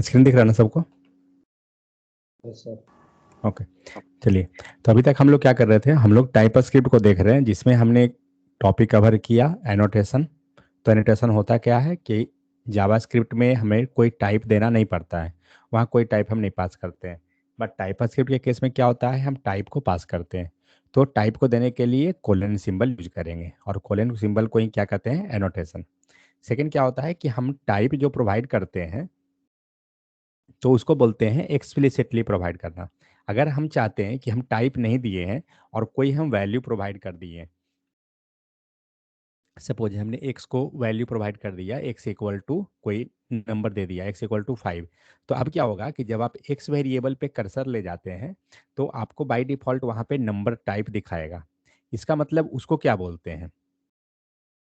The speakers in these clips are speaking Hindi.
स्क्रीन दिख रहा है ना सबको? Yes sir. ओके, चलिए। तो अभी तक हम लोग क्या कर रहे थे, हम लोग टाइपस्क्रिप्ट को देख रहे हैं जिसमें हमने टॉपिक कवर किया एनोटेशन। तो एनोटेशन होता क्या है कि जावास्क्रिप्ट में हमें कोई टाइप देना नहीं पड़ता है, वहाँ कोई टाइप हम नहीं पास करते हैं। बट टाइपस्क्रिप्ट के केस में क्या होता है, हम टाइप को पास करते हैं। तो टाइप को देने के लिए कोलन सिंबल यूज करेंगे, और कोलन सिंबल को ही क्या कहते हैं, एनोटेशन। सेकंड क्या होता है कि हम टाइप जो प्रोवाइड करते हैं तो उसको बोलते हैं एक्सप्लिसिटली प्रोवाइड करना। अगर हम चाहते हैं कि हम टाइप नहीं दिए हैं और कोई हम वैल्यू प्रोवाइड कर दिए, सपोज हमने एक्स को वैल्यू प्रोवाइड कर दिया, एक्स इक्वल टू कोई नंबर दे दिया, एक्स इक्वल टू 5। तो अब क्या होगा कि जब आप एक्स वेरिएबल पे कर्सर ले जाते हैं तो आपको बाय डिफॉल्ट वहाँ पे नंबर टाइप दिखाएगा। इसका मतलब उसको क्या बोलते हैं,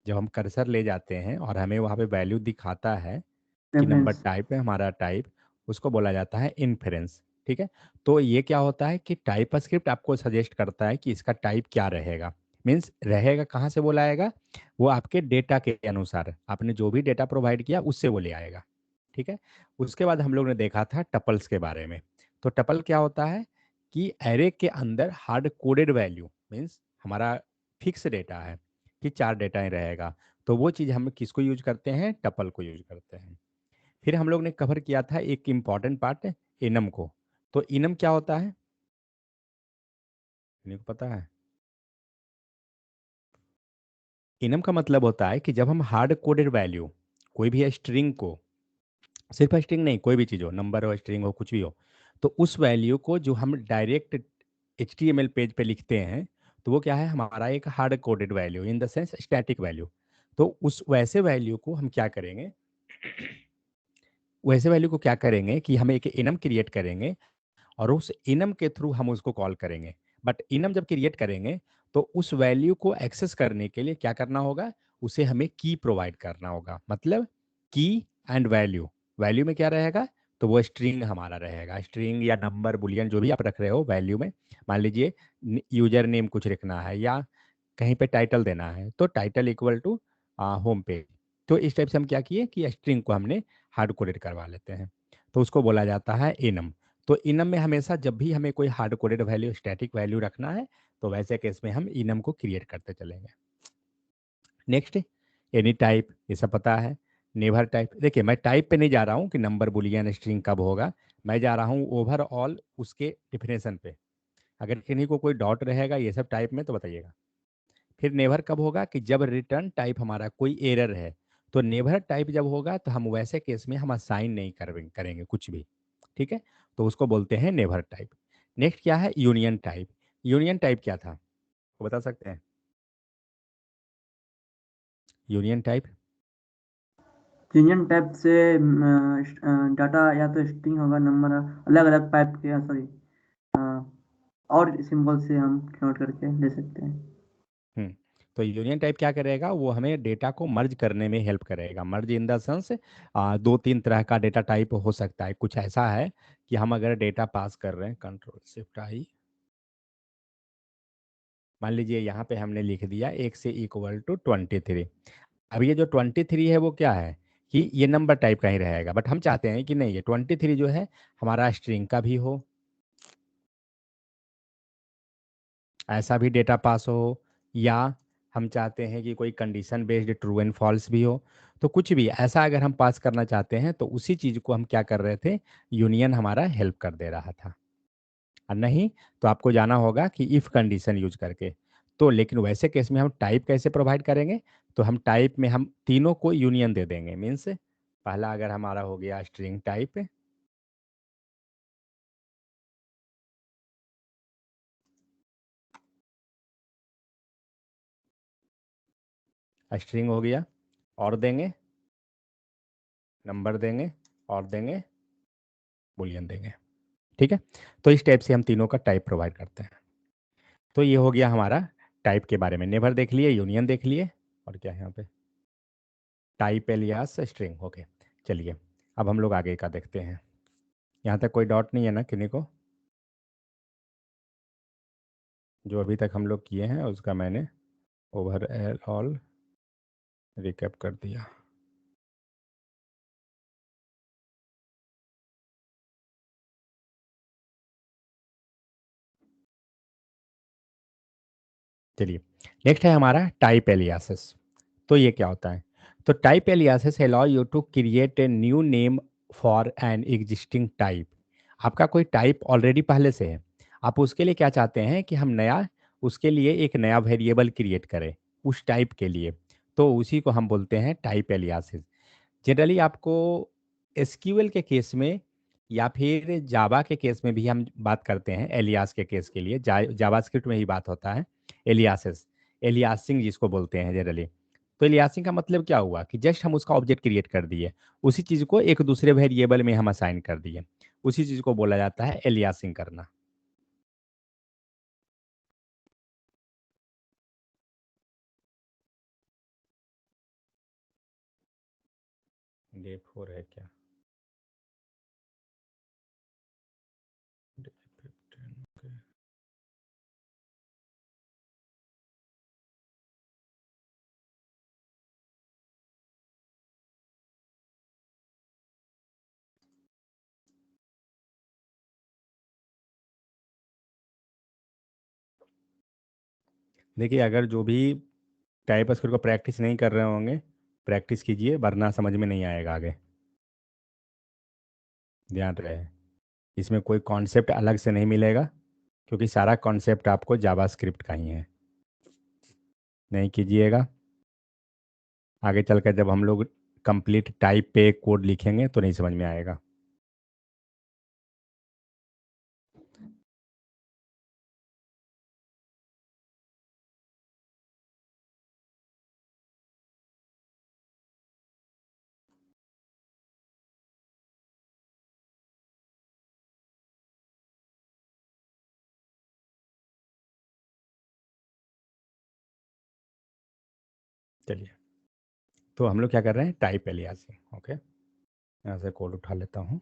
जब हम कर्सर ले जाते हैं और हमें वहाँ पे वैल्यू दिखाता है कि नंबर रेफरेंस। टाइप है हमारा टाइप, उसको बोला जाता है इन्फेरेंस। ठीक है। तो ये क्या होता है कि टाइप स्क्रिप्ट आपको सजेस्ट करता है कि इसका टाइप क्या रहेगा। मीन्स रहेगा कहाँ से वो लाएगा, वो आपके डेटा के अनुसार, आपने जो भी डेटा प्रोवाइड किया उससे वो ले आएगा। ठीक है। उसके बाद हम लोग ने देखा था टपल्स के बारे में। तो टपल क्या होता है कि एरे के अंदर हार्ड कोडेड वैल्यू, मीन्स हमारा फिक्स डेटा है कि 4 डेटा ही रहेगा, तो वो चीज़ हम किसको यूज करते हैं, टपल को यूज करते हैं। फिर हम लोग ने कवर किया था एक इम्पॉर्टेंट पार्ट, इनम को। तो इनम क्या होता है, इन्हीं को पता है? इनम का मतलब होता है कि जब हम हार्ड कोडेड वैल्यू, कोई भी स्ट्रिंग को, सिर्फ स्ट्रिंग नहीं, कोई भी चीज़ हो, नंबर हो, स्ट्रिंग हो, कुछ भी हो, तो उस वैल्यू को जो हम डायरेक्ट HTML पेज पे लिखते हैं, तो वो क्या है, हमारा एक hard coded value, in the sense static value. तो उस वैसे वैल्यू को हम क्या करेंगे, वैसे वैल्यू को क्या करेंगे कि हम एक इनम क्रिएट करेंगे और उस इनम के थ्रू हम उसको कॉल करेंगे। बट इनम जब क्रिएट करेंगे तो उस वैल्यू को एक्सेस करने के लिए क्या करना होगा, उसे हमें की प्रोवाइड करना होगा। मतलब की एंड वैल्यू, वैल्यू में क्या रहेगा, तो वो स्ट्रिंग हमारा रहेगा, स्ट्रिंग या नंबर बुलियन जो भी आप रख रहे हो वैल्यू में। मान लीजिए यूजर नेम कुछ लिखना है या कहीं पे टाइटल देना है, तो title equal to home page. तो इस टाइप से हम क्या किए कि स्ट्रिंग को हमने हार्ड कोडेड करवा लेते हैं, तो उसको बोला जाता है इनम। तो इनम में हमेशा जब भी हमें कोई hard coded value, static value रखना है, तो वैसे केस में हम इनम को क्रिएट करते चलेंगे। नेक्स्ट, एनी टाइप, ये सब पता है। नेवर टाइप, देखिए मैं टाइप पे नहीं जा रहा हूँ कि नंबर बुलियन स्ट्रिंग कब होगा, मैं जा रहा हूँ ओवरऑल उसके डिफिनेशन पे। अगर किन्हीं को कोई डाउट रहेगा ये सब टाइप में तो बताइएगा। फिर नेवर कब होगा कि जब रिटर्न टाइप हमारा कोई एरर है, तो नेवर टाइप जब होगा तो हम वैसे केस में हम असाइन नहीं करेंगे कुछ भी। ठीक है। तो उसको बोलते हैं नेवर टाइप। नेक्स्ट क्या है, यूनियन टाइप। यूनियन टाइप क्या था, वो बता सकते हैं? यूनियन टाइप, यूनियन टाइप से डाटा या तो स्ट्रिंग होगा, नंबर अलग अलग टाइप के, सॉरी, और सिंबल से हम नोट करके ले सकते हैं। हम्म। तो यूनियन टाइप क्या करेगा, वो हमें डेटा को मर्ज करने में हेल्प करेगा। मर्ज इन द सेंस, दो तीन तरह का डेटा टाइप हो सकता है। कुछ ऐसा है कि हम अगर डेटा पास कर रहे हैं, कंट्रोल शिफ्ट आई, मान लीजिए यहाँ पे हमने लिख दिया एक से इक्वल टू 23। अब ये जो 23 है वो क्या है कि ये नंबर टाइप का ही रहेगा, बट हम चाहते हैं कि नहीं, ये 23 जो है हमारा स्ट्रिंग का भी हो, ऐसा भी डेटा पास हो, या हम चाहते हैं कि कोई condition based true and false भी हो। तो कुछ भी ऐसा अगर हम पास करना चाहते हैं तो उसी चीज़ को हम क्या कर रहे थे, यूनियन हमारा हेल्प कर दे रहा था। और नहीं तो आपको जाना होगा कि इफ कंडीशन यूज करके। तो लेकिन वैसे केस में हम टाइप कैसे प्रोवाइड करेंगे, तो हम टाइप में हम तीनों को यूनियन दे देंगे। मीन्स पहला अगर हमारा हो गया स्ट्रिंग टाइप, स्ट्रिंग हो गया, और देंगे नंबर, देंगे और देंगे बुलियन देंगे। ठीक है। तो इस टाइप से हम तीनों का टाइप प्रोवाइड करते हैं। तो ये हो गया हमारा टाइप के बारे में। नेवर देख लिए, यूनियन देख लिए, और क्या है यहाँ पे, टाइप एलियास स्ट्रिंग। ओके, चलिए अब हम लोग आगे का देखते हैं। यहाँ तक कोई डाउट नहीं है ना किन्हीं को? जो अभी तक हम लोग किए हैं उसका मैंने ओवरऑल रिकैप कर दिया। चलिए, नेक्स्ट है हमारा टाइप एलियासेस। तो ये क्या होता है? तो type aliases allow you to create a new name for an existing type. आपका कोई टाइप ऑलरेडी पहले से है, आप उसके लिए क्या चाहते हैं कि हम नया, उसके लिए एक नया वेरिएबल क्रिएट करें उस टाइप के लिए, तो उसी को हम बोलते हैं टाइप एलियासेस। जनरली आपको एसक्यूएल के केस में या फिर जावा के केस में भी हम बात करते हैं एलियास के केस के लिए, जावास्क्रिप्ट में ही बात होता है एलियासेस, एलियासिंग जिसको बोलते हैं जनरली। तो एलियासिंग का मतलब क्या हुआ कि जस्ट हम उसका ऑब्जेक्ट क्रिएट कर दिए, उसी चीज़ को एक दूसरे वेरिएबल में हम असाइन कर दिए, उसी चीज़ को बोला जाता है एलियासिंग करना। डे 4 है क्या? डे 15, देखिए अगर जो भी टाइप स्क्रिप्ट को प्रैक्टिस नहीं कर रहे होंगे, प्रैक्टिस कीजिए वरना समझ में नहीं आएगा आगे। ध्यान रहे, इसमें कोई कॉन्सेप्ट अलग से नहीं मिलेगा, क्योंकि सारा कॉन्सेप्ट आपको जावास्क्रिप्ट का ही है। नहीं कीजिएगा, आगे चलकर जब हम लोग कंप्लीट टाइप पे कोड लिखेंगे तो नहीं समझ में आएगा। चलिए, तो हम लोग क्या कर रहे हैं, टाइप एलियासिंग। ओके, यहाँ से कोड उठा लेता हूँ।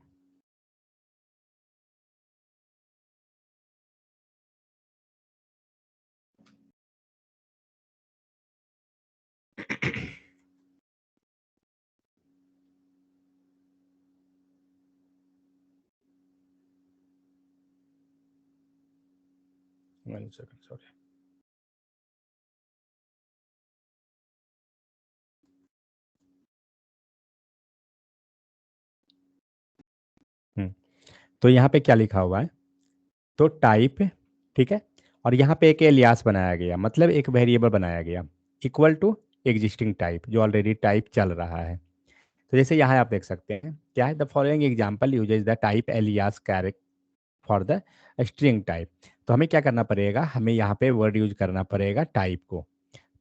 One second, sorry. तो यहाँ पे क्या लिखा हुआ है, तो टाइप, ठीक है, और यहाँ पे एक एलियास बनाया गया, मतलब एक वेरिएबल बनाया गया इक्वल टू एग्जिस्टिंग टाइप, जो ऑलरेडी टाइप चल रहा है। तो जैसे यहाँ आप देख सकते हैं क्या है, the following example uses the type alias character for the string type. तो हमें क्या करना पड़ेगा, हमें यहाँ पे वर्ड यूज करना पड़ेगा टाइप को।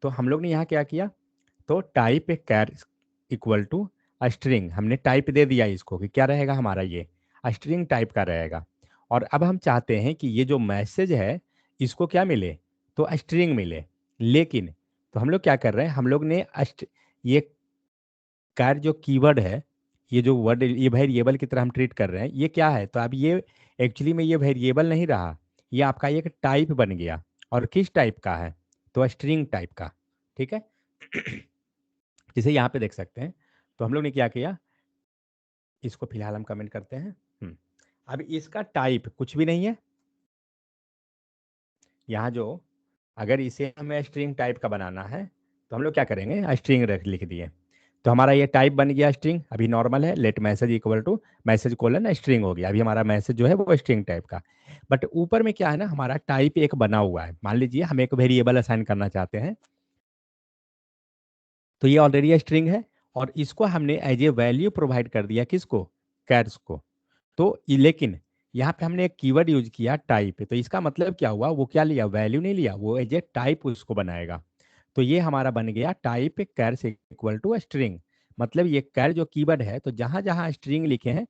तो हम लोग ने यहाँ क्या किया, तो type char equal to string, हमने टाइप दे दिया इसको कि क्या रहेगा हमारा, ये स्ट्रिंग टाइप का रहेगा। और अब हम चाहते हैं कि ये जो मैसेज है इसको क्या मिले, तो स्ट्रिंग मिले। लेकिन तो हम लोग क्या कर रहे हैं, हम लोग ने ये कार जो कीवर्ड है, ये जो वर्ड, ये वेरिएबल की तरह हम ट्रीट कर रहे हैं, ये क्या है, तो अब ये एक्चुअली में ये वेरिएबल नहीं रहा, ये आपका एक टाइप बन गया। और किस टाइप का है, तो स्ट्रिंग टाइप का, ठीक है। जिसे यहाँ पे देख सकते हैं, तो हम लोग ने क्या किया, इसको फिलहाल हम कमेंट करते हैं। अब इसका टाइप कुछ भी नहीं है, यहाँ जो, अगर इसे हमें स्ट्रिंग टाइप का बनाना है तो हम लोग क्या करेंगे, स्ट्रिंग लिख दिए, तो हमारा ये टाइप बन गया स्ट्रिंग। अभी नॉर्मल है, let message equal to message colon string हो गया, अभी हमारा मैसेज जो है वो स्ट्रिंग टाइप का। बट ऊपर में क्या है ना, हमारा टाइप एक बना हुआ है, मान लीजिए हम एक वेरिएबल असाइन करना चाहते हैं, तो ये ऑलरेडी स्ट्रिंग है, और इसको हमने एज ए वैल्यू प्रोवाइड कर दिया, किसको, कैर्स को। तो लेकिन यहाँ पे हमने एक कीवर्ड यूज किया टाइप, तो इसका मतलब क्या हुआ, वो क्या लिया, वैल्यू नहीं लिया, वो एज ए टाइप उसको बनाएगा। तो ये हमारा बन गया टाइप कैर से इक्वल टू स्ट्रिंग। मतलब ये कैर जो कीवर्ड है, तो जहां जहां स्ट्रिंग लिखे हैं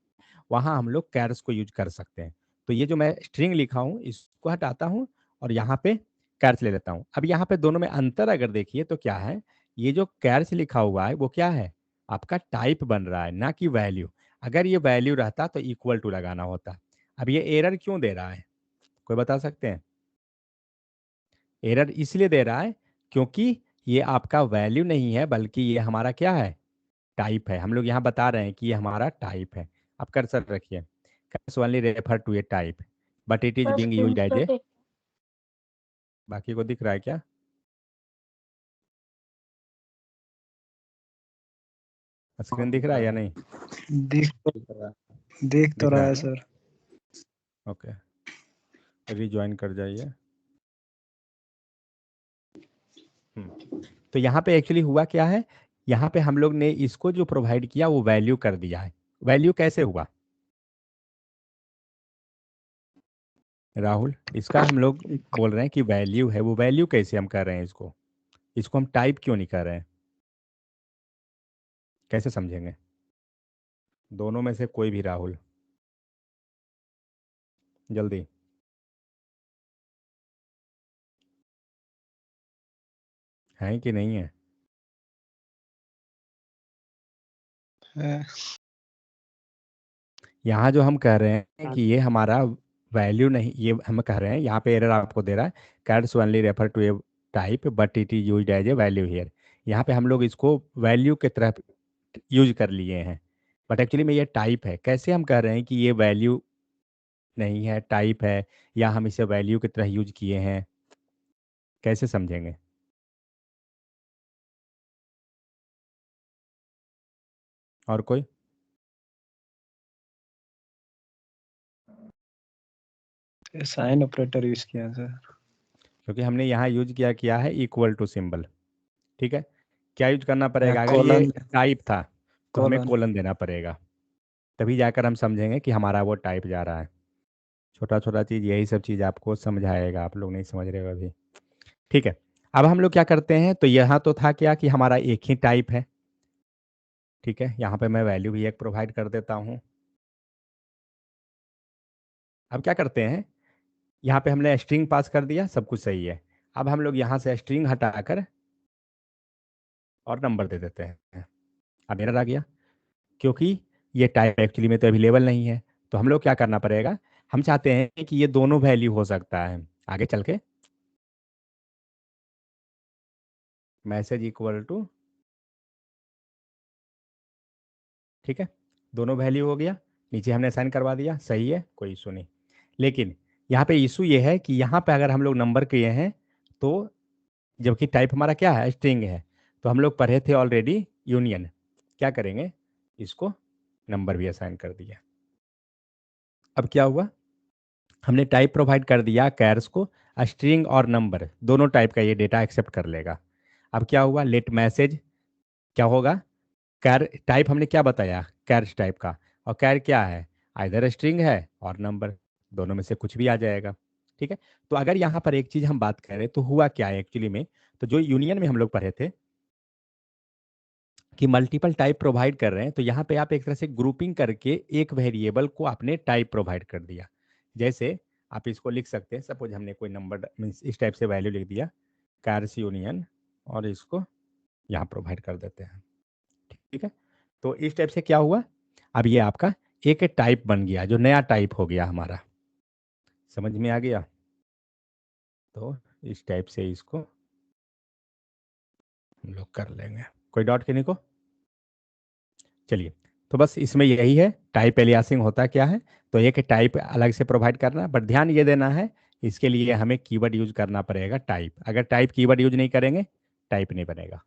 वहां हम लोग कैर्स को यूज कर सकते हैं। तो ये जो मैं स्ट्रिंग लिखा हूँ इसको हटाता हूँ और यहाँ पे कैर्स ले लेता हूँ। अब यहाँ पे दोनों में अंतर अगर देखिए तो क्या है, ये जो कैर्स लिखा हुआ है वो क्या है, आपका टाइप बन रहा है, ना कि वैल्यू। अगर ये वैल्यू रहता तो इक्वल टू लगाना होता। अब ये एरर क्यों दे रहा है, कोई बता सकते हैं? एरर इसलिए दे रहा है क्योंकि ये आपका वैल्यू नहीं है, बल्कि ये हमारा क्या है, टाइप है। हम लोग यहाँ बता रहे हैं कि ये हमारा टाइप है। आप कर्सर रखिए, case only refer to a type but it is sir being used as a, screenshot है। बाकी को दिख रहा है क्या? स्क्रीन दिख रहा है या नहीं? देख दिख तो रहा रहा है है ना? सर। ओके, रिज्वाइन कर जाइए। तो यहाँ पे एक्चुअली हुआ क्या है, यहाँ पे हम लोग ने इसको जो प्रोवाइड किया वो वैल्यू कर दिया है। वैल्यू कैसे हुआ राहुल? इसका हम लोग बोल रहे हैं कि वैल्यू है, वो वैल्यू कैसे हम कर रहे हैं इसको? इसको हम टाइप क्यों नहीं कर रहे हैं? कैसे समझेंगे? दोनों में से कोई भी, राहुल जल्दी। है कि नहीं है? यहाँ जो हम कह रहे हैं कि ये हमारा वैल्यू नहीं, ये हम कह रहे हैं यहाँ पे एरर आपको दे रहा है, cats only refer to a type but it is used as a value here. यहाँ पे हम लोग इसको वैल्यू की तरह यूज कर लिए हैं, बट एक्चुअली में ये टाइप है। कैसे हम कह रहे हैं कि ये वैल्यू नहीं है, टाइप है, या हम इसे वैल्यू की तरह यूज किए हैं? कैसे समझेंगे? और कोई? साइन ऑपरेटर यूज किया सर। क्योंकि हमने यहाँ यूज किया है इक्वल टू सिंबल। ठीक है, क्या यूज करना पड़ेगा? अगर ये कोलन टाइप था तो हमें कोलन कोलन देना पड़ेगा, तभी जाकर हम समझेंगे कि हमारा वो टाइप जा रहा है। छोटा छोटा चीज़, यही सब चीज़ आपको समझाएगा, आप लोग नहीं समझ रहे हो अभी। ठीक है, अब हम लोग क्या करते हैं, तो यहाँ तो था क्या कि हमारा एक ही टाइप है। ठीक है, यहाँ पे मैं वैल्यू भी एक प्रोवाइड कर देता हूँ। अब क्या करते हैं, यहाँ पे हमने स्ट्रिंग पास कर दिया, सब कुछ सही है। अब हम लोग यहाँ से स्ट्रिंग हटाकर और नंबर दे देते हैं। अब एरर आ गया, क्योंकि ये टाइप एक्चुअली में तो अवेलेबल नहीं है। तो हम लोग क्या करना पड़ेगा, हम चाहते हैं कि ये दोनों वैल्यू हो सकता है आगे चल के, मैसेज इक्वल टू, ठीक है, दोनों वैल्यू हो गया। नीचे हमने साइन करवा दिया, सही है, कोई इशू नहीं। लेकिन यहाँ पे इशू ये है कि यहाँ पे अगर हम लोग नंबर किए हैं तो, जबकि टाइप हमारा क्या है, स्ट्रिंग है, तो हम लोग पढ़े थे ऑलरेडी यूनियन। क्या करेंगे, इसको नंबर भी असाइन कर दिया। अब क्या हुआ, हमने टाइप प्रोवाइड कर दिया कैर्स को, स्ट्रिंग और नंबर दोनों टाइप का ये डेटा एक्सेप्ट कर लेगा। अब क्या हुआ, लेट मैसेज क्या होगा, कैर टाइप हमने क्या बताया, कैर्स टाइप का, और कैर क्या है, आइदर स्ट्रिंग है और नंबर, दोनों में से कुछ भी आ जाएगा। ठीक है, तो अगर यहाँ पर एक चीज हम बात करें तो हुआ क्या है एक्चुअली में, तो जो यूनियन में हम लोग पढ़े थे कि मल्टीपल टाइप प्रोवाइड कर रहे हैं, तो यहाँ पे आप एक तरह से ग्रुपिंग करके एक वेरिएबल को आपने टाइप प्रोवाइड कर दिया। जैसे आप इसको लिख सकते हैं, सपोज हमने कोई नंबर मीन्स इस टाइप से वैल्यू लिख दिया, कार्स यूनियन, और इसको यहाँ प्रोवाइड कर देते हैं। ठीक है, तो इस टाइप से क्या हुआ, अब ये आपका एक टाइप बन गया, जो नया टाइप हो गया हमारा। समझ में आ गया? तो इस टाइप से इसको हम लोग कर लेंगे, कोई डाउट किन्हीं को? चलिए, तो बस इसमें यही है, टाइप एलियासिंग होता क्या है। तो एक टाइप अलग से प्रोवाइड करना, बट ध्यान ये देना है, इसके लिए हमें कीवर्ड यूज करना पड़ेगा टाइप। अगर टाइप कीवर्ड यूज नहीं करेंगे, टाइप नहीं बनेगा।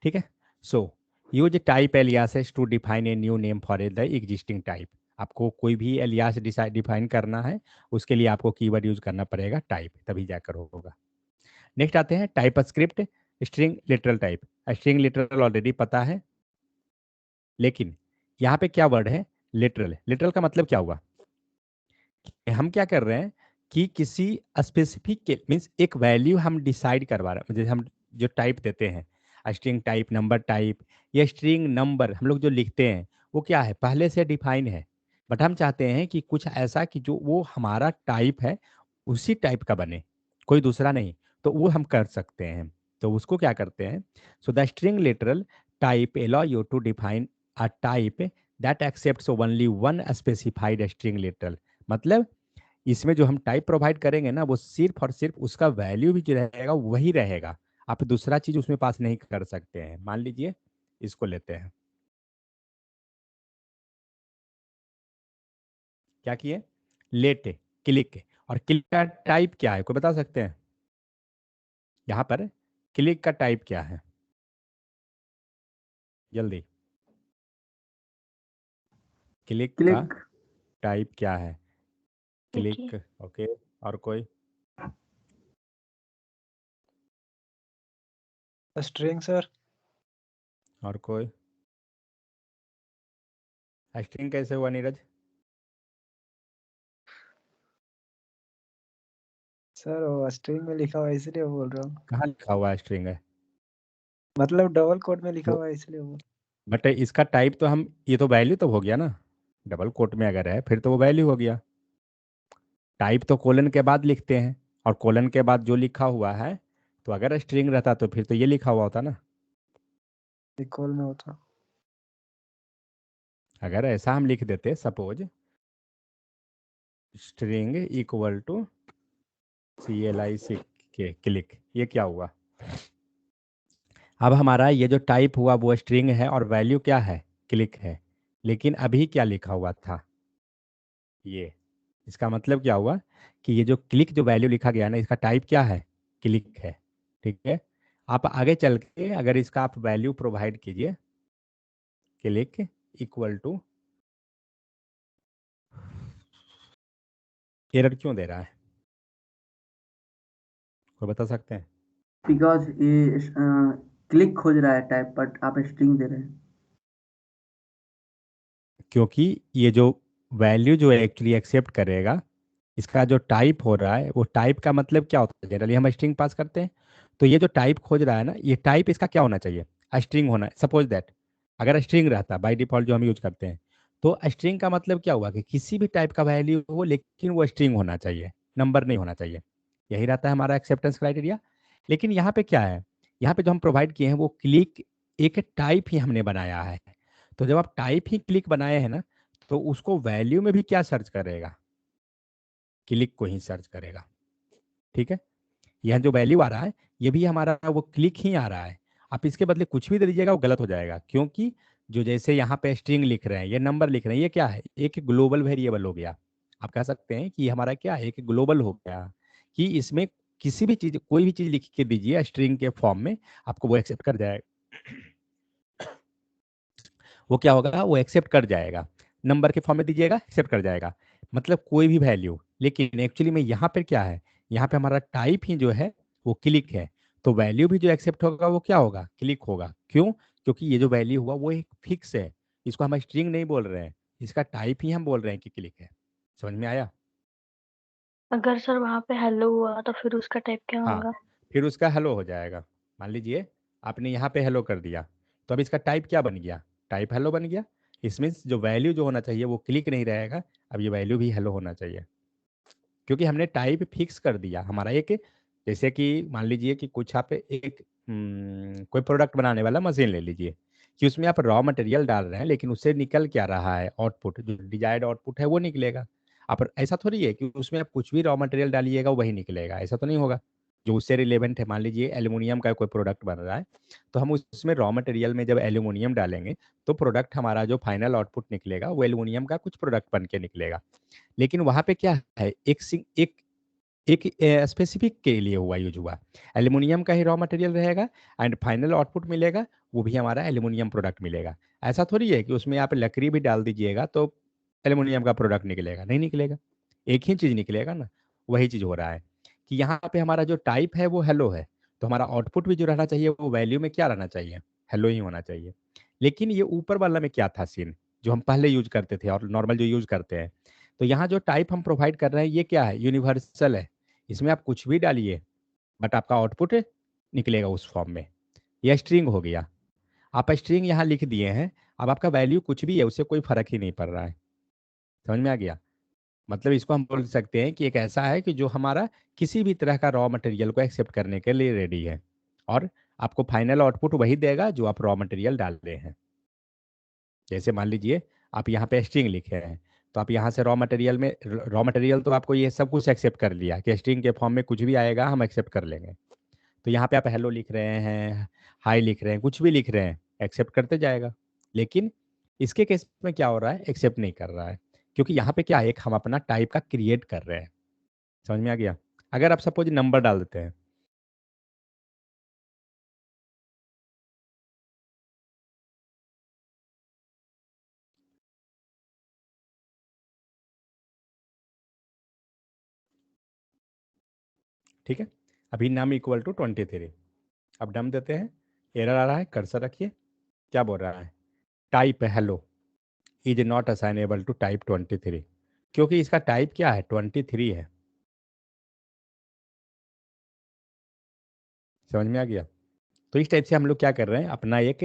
ठीक है, so use type aliases to define a new name for the existing type. आपको कोई भी एलियास डिफाइन करना है, उसके लिए आपको कीवर्ड यूज करना पड़ेगा टाइप, तभी जाकर होगा। नेक्स्ट आते हैं type script, string literal type. String literal already पता है, लेकिन यहाँ पे क्या वर्ड है, लिटरल। लिटरल का मतलब क्या हुआ, कि हम क्या कर रहे हैं कि किसी स्पेसिफिक मीन्स एक वैल्यू हम डिसाइड करवा रहे हैं। जैसे हम जो टाइप देते हैं, स्ट्रिंग टाइप, नंबर टाइप, या स्ट्रिंग नंबर हम लोग जो लिखते हैं, वो क्या है, पहले से डिफाइन है, बट हम चाहते हैं कि कुछ ऐसा कि जो वो हमारा टाइप है उसी टाइप का बने, कोई दूसरा नहीं। तो वो हम कर सकते हैं, तो उसको क्या करते हैं, so the string literal type allow you to define a type that accepts only one specified string literal। मतलब इसमें जो हम टाइप प्रोवाइड करेंगे ना, वो सिर्फ और सिर्फ उसका वैल्यू भी जो रहेगा वही रहेगा, आप दूसरा चीज उसमें पास नहीं कर सकते हैं। मान लीजिए इसको लेते हैं, क्या किए, लेट क्लिक, और क्लिक का टाइप क्या है, कोई बता सकते हैं? यहाँ पर क्लिक का टाइप क्या है? जल्दी। क्लिक का क्लिक। टाइप क्या है? देखिए क्लिक। ओके, और कोई? String sir. और कोई? स्ट्रिंग कैसे हुआ नीरज? सर वो स्ट्रिंग में लिखा हुआ है इसलिए बोल रहा हूँ। कहाँ लिखा हुआ स्ट्रिंग है? मतलब डबल कोट में लिखा तो हुआ है इसलिए बोल। बट इसका टाइप तो हम, ये तो वैल्यू तो हो गया ना, डबल कोट में अगर है फिर तो वो वैल्यू हो गया। टाइप तो कोलन के बाद लिखते हैं, और कोलन के बाद जो लिखा हुआ है, तो अगर स्ट्रिंग रहता तो फिर तो ये लिखा हुआ होता ना। इक्वल में होता। अगर ऐसा हम लिख देते, suppose string equal to CLIC के क्लिक, ये क्या हुआ? अब हमारा ये जो टाइप हुआ वो स्ट्रिंग है और वैल्यू क्या है? क्लिक है। लेकिन अभी क्या लिखा हुआ था? ये, इसका मतलब क्या हुआ कि ये जो क्लिक जो वैल्यू लिखा गया ना, इसका टाइप क्या है? क्लिक है। ठीक है। आप आगे चल के अगर इसका आप वैल्यू प्रोवाइड कीजिए, क्लिक इक्वल टू, एरर क्यों दे रहा है? कोई बता सकते हैं? बिकॉज ये क्लिक खोज रहा है टाइप, बट आप स्ट्रिंग दे रहे हैं। क्योंकि ये जो वैल्यू जो एक्चुअली एक्सेप्ट करेगा, इसका जो टाइप हो रहा है, वो टाइप का मतलब क्या होता है? जनरली हम स्ट्रिंग पास करते हैं, तो ये जो टाइप खोज रहा है ना, ये टाइप इसका क्या होना चाहिए? स्ट्रिंग होना है। सपोज दैट अगर स्ट्रिंग रहता बाय डिफॉल्ट जो हम यूज करते हैं, तो स्ट्रिंग का मतलब क्या हुआ कि किसी भी टाइप का वैल्यू हो, लेकिन वो स्ट्रिंग होना चाहिए, नंबर नहीं होना चाहिए। यही रहता है हमारा एक्सेप्टेंस क्राइटेरिया। लेकिन यहाँ पे क्या है? यहाँ पे जो हम प्रोवाइड किए हैं वो क्लिक एक टाइप ही हमने बनाया है। तो जब आप टाइप ही क्लिक बनाए हैं ना, तो उसको वैल्यू में भी क्या सर्च करेगा? क्लिक को ही सर्च करेगा। ठीक है। यह जो वैल्यू आ रहा है, ये भी हमारा वो क्लिक ही आ रहा है। आप इसके बदले कुछ भी दे दीजिएगा वो गलत हो जाएगा, क्योंकि जो जैसे यहाँ पे स्ट्रिंग लिख रहे हैं, ये नंबर लिख रहे हैं, ये क्या है? एक ग्लोबल वेरिएबल हो गया। आप कह सकते हैं कि ये हमारा क्या है? एक ग्लोबल हो गया, कि इसमें किसी भी चीज, कोई भी चीज लिख के दीजिए स्ट्रिंग के फॉर्म में, आपको वो एक्सेप्ट कर जाएगा। वो क्या होगा? वो एक्सेप्ट कर जाएगा। नंबर के फॉर्म में दीजिएगा, एक्सेप्ट कर जाएगा, मतलब कोई भी वैल्यू। लेकिन एक्चुअली में यहाँ पे क्या है? यहाँ पे हमारा टाइप ही जो है वो क्लिक है। तो वैल्यू भी जो एक्सेप्ट होगा वो क्या होगा? क्लिक होगा। क्यों? क्योंकि ये जो वैल्यू हुआ वो एक फिक्स है, इसको हम स्ट्रिंग नहीं बोल रहे हैं, इसका टाइप ही हम बोल रहे हैं कि क्लिक है। समझ में आया? अगर सर वहां पे हेलो हुआ तो फिर उसका टाइप क्या हाँ, होगा? फिर उसका हेलो हो जाएगा। मान लीजिए आपने यहाँ पे हेलो कर दिया, तो अब इसका टाइप क्या बन गया? टाइप हेलो बन गया। इसमें जो वैल्यू जो होना चाहिए वो क्लिक नहीं रहेगा, अब ये वैल्यू भी हेलो होना चाहिए, क्योंकि हमने टाइप फिक्स कर दिया हमारा एक। जैसे कि मान लीजिए कि कुछ आप एक कोई प्रोडक्ट बनाने वाला मशीन ले लीजिए, कि उसमें आप रॉ मटेरियल डाल रहे हैं, लेकिन उससे निकल क्या रहा है? आउटपुट, जो डिजायर्ड आउटपुट है वो निकलेगा। आप ऐसा थोड़ी है कि उसमें आप कुछ भी रॉ मटेरियल डालिएगा वही निकलेगा, ऐसा तो नहीं होगा। जो उससे रिलेवेंट है, मान लीजिए एल्यूमिनियम का कोई प्रोडक्ट बन रहा है, तो हम उसमें रॉ मटेरियल में जब एल्यूमिनियम डालेंगे, तो प्रोडक्ट हमारा जो फाइनल आउटपुट निकलेगा वो एल्यूमिनियम का कुछ प्रोडक्ट बन के निकलेगा। लेकिन वहां पे क्या है? एक एक स्पेसिफिक के लिए हुआ, यूज हुआ, एल्यूमिनियम का ही रॉ मटेरियल रहेगा, एंड फाइनल आउटपुट मिलेगा वो भी हमारा एल्यूमिनियम प्रोडक्ट मिलेगा। ऐसा थोड़ी है कि उसमें आप लकड़ी भी डाल दीजिएगा तो एल्यूमिनियम का प्रोडक्ट निकलेगा, नहीं निकलेगा। एक ही चीज निकलेगा ना। वही चीज हो रहा है कि यहाँ पे हमारा जो टाइप है वो हेलो है, तो हमारा आउटपुट भी जो रहना चाहिए वो वैल्यू में क्या रहना चाहिए? हेलो ही होना चाहिए। लेकिन ये ऊपर वाला में क्या था सीन, जो हम पहले यूज करते थे और नॉर्मल जो यूज करते हैं, तो यहाँ जो टाइप हम प्रोवाइड कर रहे हैं ये क्या है? यूनिवर्सल है। इसमें आप कुछ भी डालिए, बट आपका आउटपुट निकलेगा उस फॉर्म में। यह स्ट्रिंग हो गया। आप स्ट्रिंग यहाँ लिख दिए हैं, अब आपका वैल्यू कुछ भी है उससे कोई फर्क ही नहीं पड़ रहा है। समझ में आ गया? मतलब इसको हम बोल सकते हैं कि एक ऐसा है कि जो हमारा किसी भी तरह का रॉ मटेरियल को एक्सेप्ट करने के लिए रेडी है, और आपको फाइनल आउटपुट वही देगा जो आप रॉ मटेरियल डाल रहे हैं। जैसे मान लीजिए आप यहाँ पे स्ट्रिंग लिखे हैं, तो आप यहाँ से रॉ मटेरियल में, रॉ मटेरियल तो आपको ये सब कुछ एक्सेप्ट कर लिया कि स्ट्रिंग के फॉर्म में कुछ भी आएगा हम एक्सेप्ट कर लेंगे। तो यहाँ पे आप हेलो लिख रहे हैं, हाई लिख रहे हैं, कुछ भी लिख रहे हैं, एक्सेप्ट करते जाएगा। लेकिन इसके केस में क्या हो रहा है? एक्सेप्ट नहीं कर रहा है, क्योंकि यहाँ पे क्या है? एक हम अपना टाइप का क्रिएट कर रहे हैं। समझ में आ गया? अगर आप सपोज नंबर डाल देते हैं, ठीक है। अभी नम इक्वल टू 23। अब नम देते हैं, एरर आ रहा है, कर्सर रखिए, क्या बोल रहा है, type hello is not assignable to type 23, क्योंकि इसका टाइप क्या है, 23 है। समझ में आ गया। तो इस टाइप से हम लोग क्या कर रहे हैं, अपना एक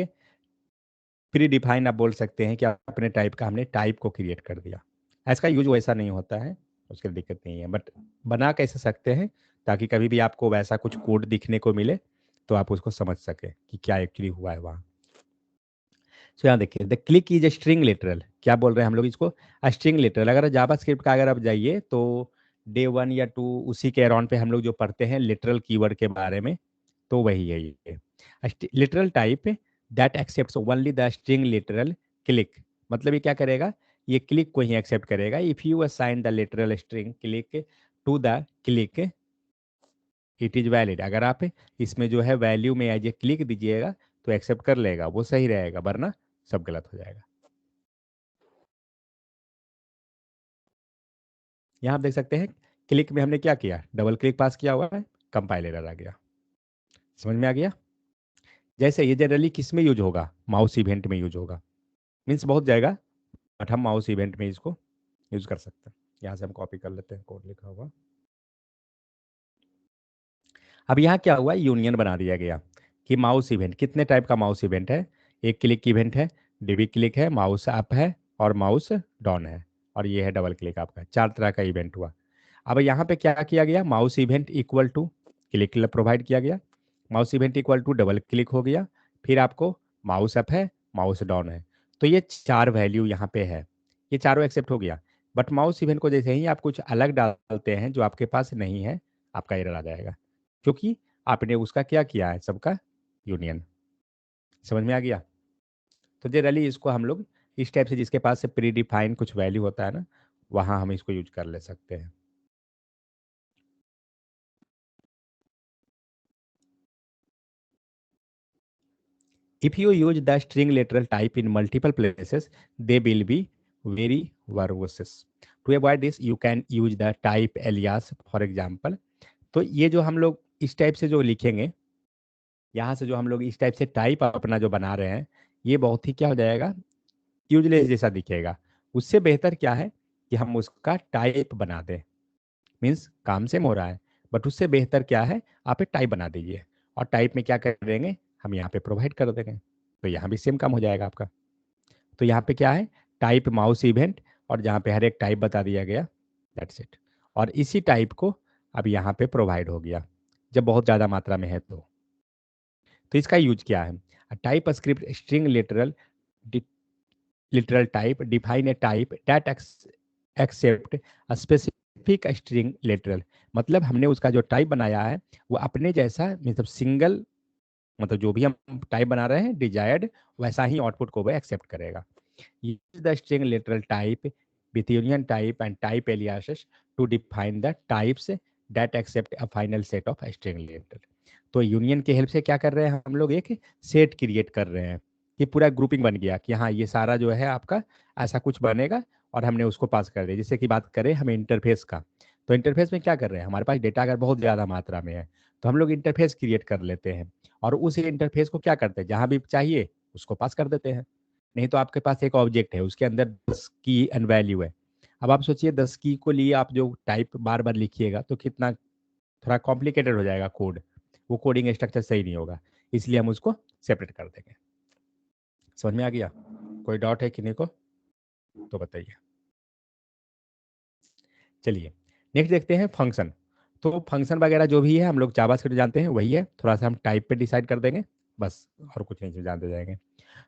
प्री डिफाइन आप बोल सकते हैं कि अपने टाइप का हमने टाइप को क्रिएट कर दिया। इसका यूज वैसा नहीं होता है, उसकी दिक्कत नहीं है, बट बना कैसे सकते हैं ताकि कभी भी आपको वैसा कुछ कोड दिखने को मिले तो आप उसको समझ सके कि क्या एक्चुअली हुआ है वहाँ। सो यहाँ देखिए, the click is a string literal, क्या बोल रहे हैं हम लोग इसको, स्ट्रिंग लिटरल। अगर जावास्क्रिप्ट का अगर आप जाइए तो डे 1 या 2 उसी के अराउंड पे हम लोग जो पढ़ते हैं लिटरल कीवर्ड के बारे में, तो वही है ये literal type that accepts only the string literal click. मतलब ये क्या करेगा, ये क्लिक को ही एक्सेप्ट करेगा। If you assign the literal string click to the click it is valid. अगर आप इसमें जो है वैल्यू में एज ए क्लिक दीजिएगा तो एक्सेप्ट कर लेगा, वो सही रहेगा, वरना सब गलत हो जाएगा। यहाँ आप देख सकते हैं क्लिक में हमने क्या किया, डबल क्लिक पास किया हुआ है, कंपाइल एरर आ गया। समझ में आ गया। जैसे ये जनरली किस में यूज होगा, माउस इवेंट में यूज होगा, मीन्स बहुत जाएगा, बट हम माउस इवेंट में इसको यूज कर सकते हैं। यहाँ से हम कॉपी कर लेते हैं कोड लिखा हुआ। अब यहाँ क्या हुआ, यूनियन बना दिया गया कि माउस इवेंट कितने टाइप का माउस इवेंट है, एक क्लिक इवेंट है, डीबी क्लिक है, माउस अप है और माउस डाउन है, और ये है डबल क्लिक आपका, 4 तरह का इवेंट हुआ। अब यहाँ पे क्या किया गया, mouse event equal to click provide किया गया, mouse event equal to double click हो गया, फिर आपको माउस अप है, माउस डाउन है। तो ये 4 वैल्यू यहाँ पे है, ये चारों एक्सेप्ट हो गया। बट माउस इवेंट को जैसे ही आप कुछ अलग डालते हैं जो आपके पास नहीं है, आपका एरर आ जाएगा, क्योंकि आपने उसका क्या किया है, सबका यूनियन। समझ में आ गया। तो जनरली इसको हम लोग इस टाइप से, जिसके पास से प्री डिफाइन कुछ वैल्यू होता है ना, वहाँ हम इसको यूज कर ले सकते हैं। If you use the string literal type in multiple places, they will be very verbose. To avoid this, you can use the type alias, for example. तो ये जो हम लोग इस टाइप से जो लिखेंगे, यहाँ से जो हम लोग इस टाइप से टाइप अपना जो बना रहे हैं, ये बहुत ही क्या हो जाएगा, यूजलेस जैसा दिखेगा। उससे बेहतर क्या है कि हम उसका टाइप बना दें, मीन्स काम सेम हो रहा है, बट उससे बेहतर क्या है, आप एक टाइप बना दीजिए और टाइप में क्या कर देंगे, हम यहाँ पे प्रोवाइड कर देंगे, तो यहाँ भी सेम काम हो जाएगा आपका। तो यहाँ पे क्या है, टाइप माउस इवेंट, और जहाँ पे हर एक टाइप बता दिया गया, दैट्स इट। और इसी टाइप को अब यहाँ पे प्रोवाइड हो गया जब बहुत ज़्यादा मात्रा में है तो इसका यूज क्या है, TypeScript string literal type define a type that accept specific string literal. मतलब हमने उसका जो टाइप बनाया है वो अपने जैसा, मतलब सिंगल, मतलब जो भी हम टाइप बना रहे हैं डिजायर्ड वैसा ही आउटपुट को वो एक्सेप्ट करेगा। Use the string literal type with union type and type aliases to define the types that accept a final set of string literal. तो यूनियन की हेल्प से क्या कर रहे हैं हम लोग, एक सेट क्रिएट कर रहे हैं कि पूरा ग्रुपिंग बन गया कि हाँ ये सारा जो है आपका ऐसा कुछ बनेगा, और हमने उसको पास कर दिया। जैसे कि बात करें हम इंटरफेस का, तो इंटरफेस में क्या कर रहे हैं, हमारे पास डेटा अगर बहुत ज़्यादा मात्रा में है तो हम लोग इंटरफेस क्रिएट कर लेते हैं, और उस इंटरफेस को क्या करते हैं, जहाँ भी चाहिए उसको पास कर देते हैं। नहीं तो आपके पास एक ऑब्जेक्ट है, उसके अंदर 10 की एंड वैल्यू है। अब आप सोचिए 10 की को लिए आप जो टाइप बार बार लिखिएगा तो कितना थोड़ा कॉम्प्लिकेटेड हो जाएगा कोड, वो कोडिंग स्ट्रक्चर सही नहीं होगा, इसलिए हम उसको सेपरेट कर देंगे। समझ में आ गया, कोई डाउट है किन्हीं को तो बताइए। चलिए नेक्स्ट देखते हैं फंक्शन। तो फंक्शन वगैरह जो भी है हम लोग जावास्क्रिप्ट जानते हैं वही है, थोड़ा सा हम टाइप पे डिसाइड कर देंगे बस, और कुछ नहीं जानते जाएंगे।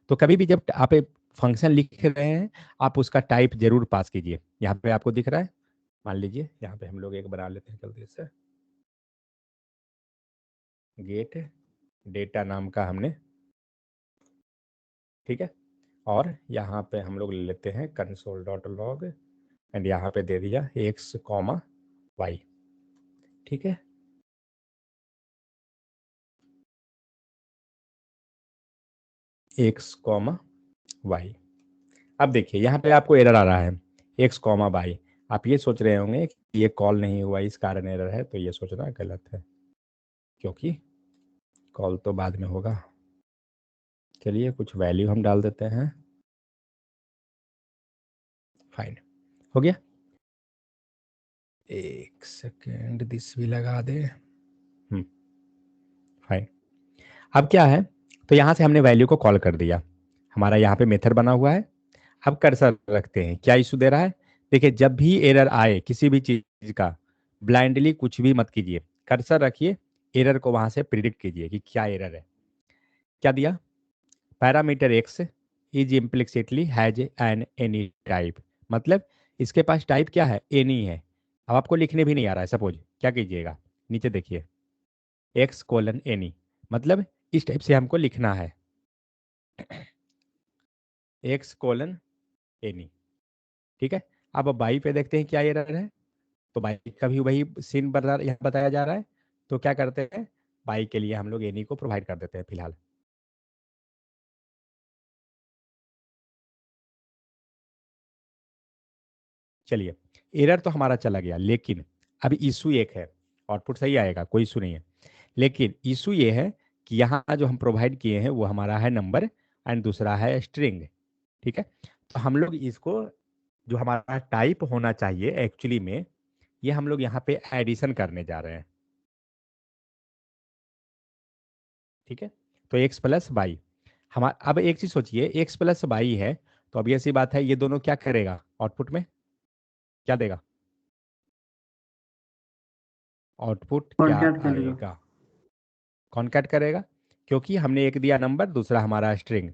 तो कभी भी जब आप एक फंक्शन लिख रहे हैं आप उसका टाइप जरूर पास कीजिए। यहाँ पे आपको दिख रहा है, मान लीजिए यहाँ पे हम लोग एक बना लेते हैं जल्दी से, गेट डेटा नाम का हमने, ठीक है, और यहाँ पे हम लोग ले लेते हैं कंसोल डॉट लॉग, एंड यहाँ पे दे दिया एक्स कॉमा वाई, ठीक है। X comma y. अब देखिए यहाँ पे आपको एरर आ रहा है एक्स कॉमा वाई। आप ये सोच रहे होंगे कि ये कॉल नहीं हुआ इस कारण एरर है, तो ये सोचना गलत है, क्योंकि कॉल तो बाद में होगा। चलिए कुछ वैल्यू हम डाल देते हैं। फाइन, हो गया। एक सेकेंड, दिस भी लगा दे। फाइन। अब क्या है, तो यहाँ से हमने वैल्यू को कॉल कर दिया, हमारा यहाँ पे मेथड बना हुआ है। अब कर्सर रखते हैं, क्या इशू दे रहा है। देखिए जब भी एरर आए किसी भी चीज का, ब्लाइंडली कुछ भी मत कीजिए, कर्सर रखिए, एरर को वहां से प्रिडिक्ट कीजिए कि क्या एरर है। क्या दिया, parameter x is implicitly has an any type, मतलब इसके पास टाइप क्या है, एनी है। अब आपको लिखने भी नहीं आ रहा है, सपोज क्या कीजिएगा, नीचे देखिए एक्स कोलन एनी, मतलब इस टाइप से हमको लिखना है, एक्स कोलन एनी। ठीक है, अब बाई पे देखते हैं क्या एरर है, तो बाई का भी वही सीन यहाँ बताया जा रहा है। तो क्या करते हैं, बाई के लिए हम लोग एनी को प्रोवाइड कर देते हैं फिलहाल। चलिए, एरर तो हमारा चला गया, लेकिन अब इशू एक है, आउटपुट सही आएगा, कोई इशू नहीं है, लेकिन इशू ये है कि यहाँ जो हम प्रोवाइड किए हैं वो हमारा है नंबर एंड दूसरा है स्ट्रिंग। ठीक है, तो हम लोग इसको, जो हमारा टाइप होना चाहिए एक्चुअली में, ये हम लोग यहाँ पे एडिशन करने जा रहे हैं। ठीक है, तो एक्स प्लस बाई, हमारा अब एक चीज सोचिए, एक्स प्लस बाई है, तो अब ये सी बात है, ये दोनों क्या करेगा, आउटपुट में क्या देगा, आउटपुट क्या कॉन्टैक्ट करेगा। आएगा, कॉन्कैट करेगा, क्योंकि हमने एक दिया नंबर, दूसरा हमारा स्ट्रिंग,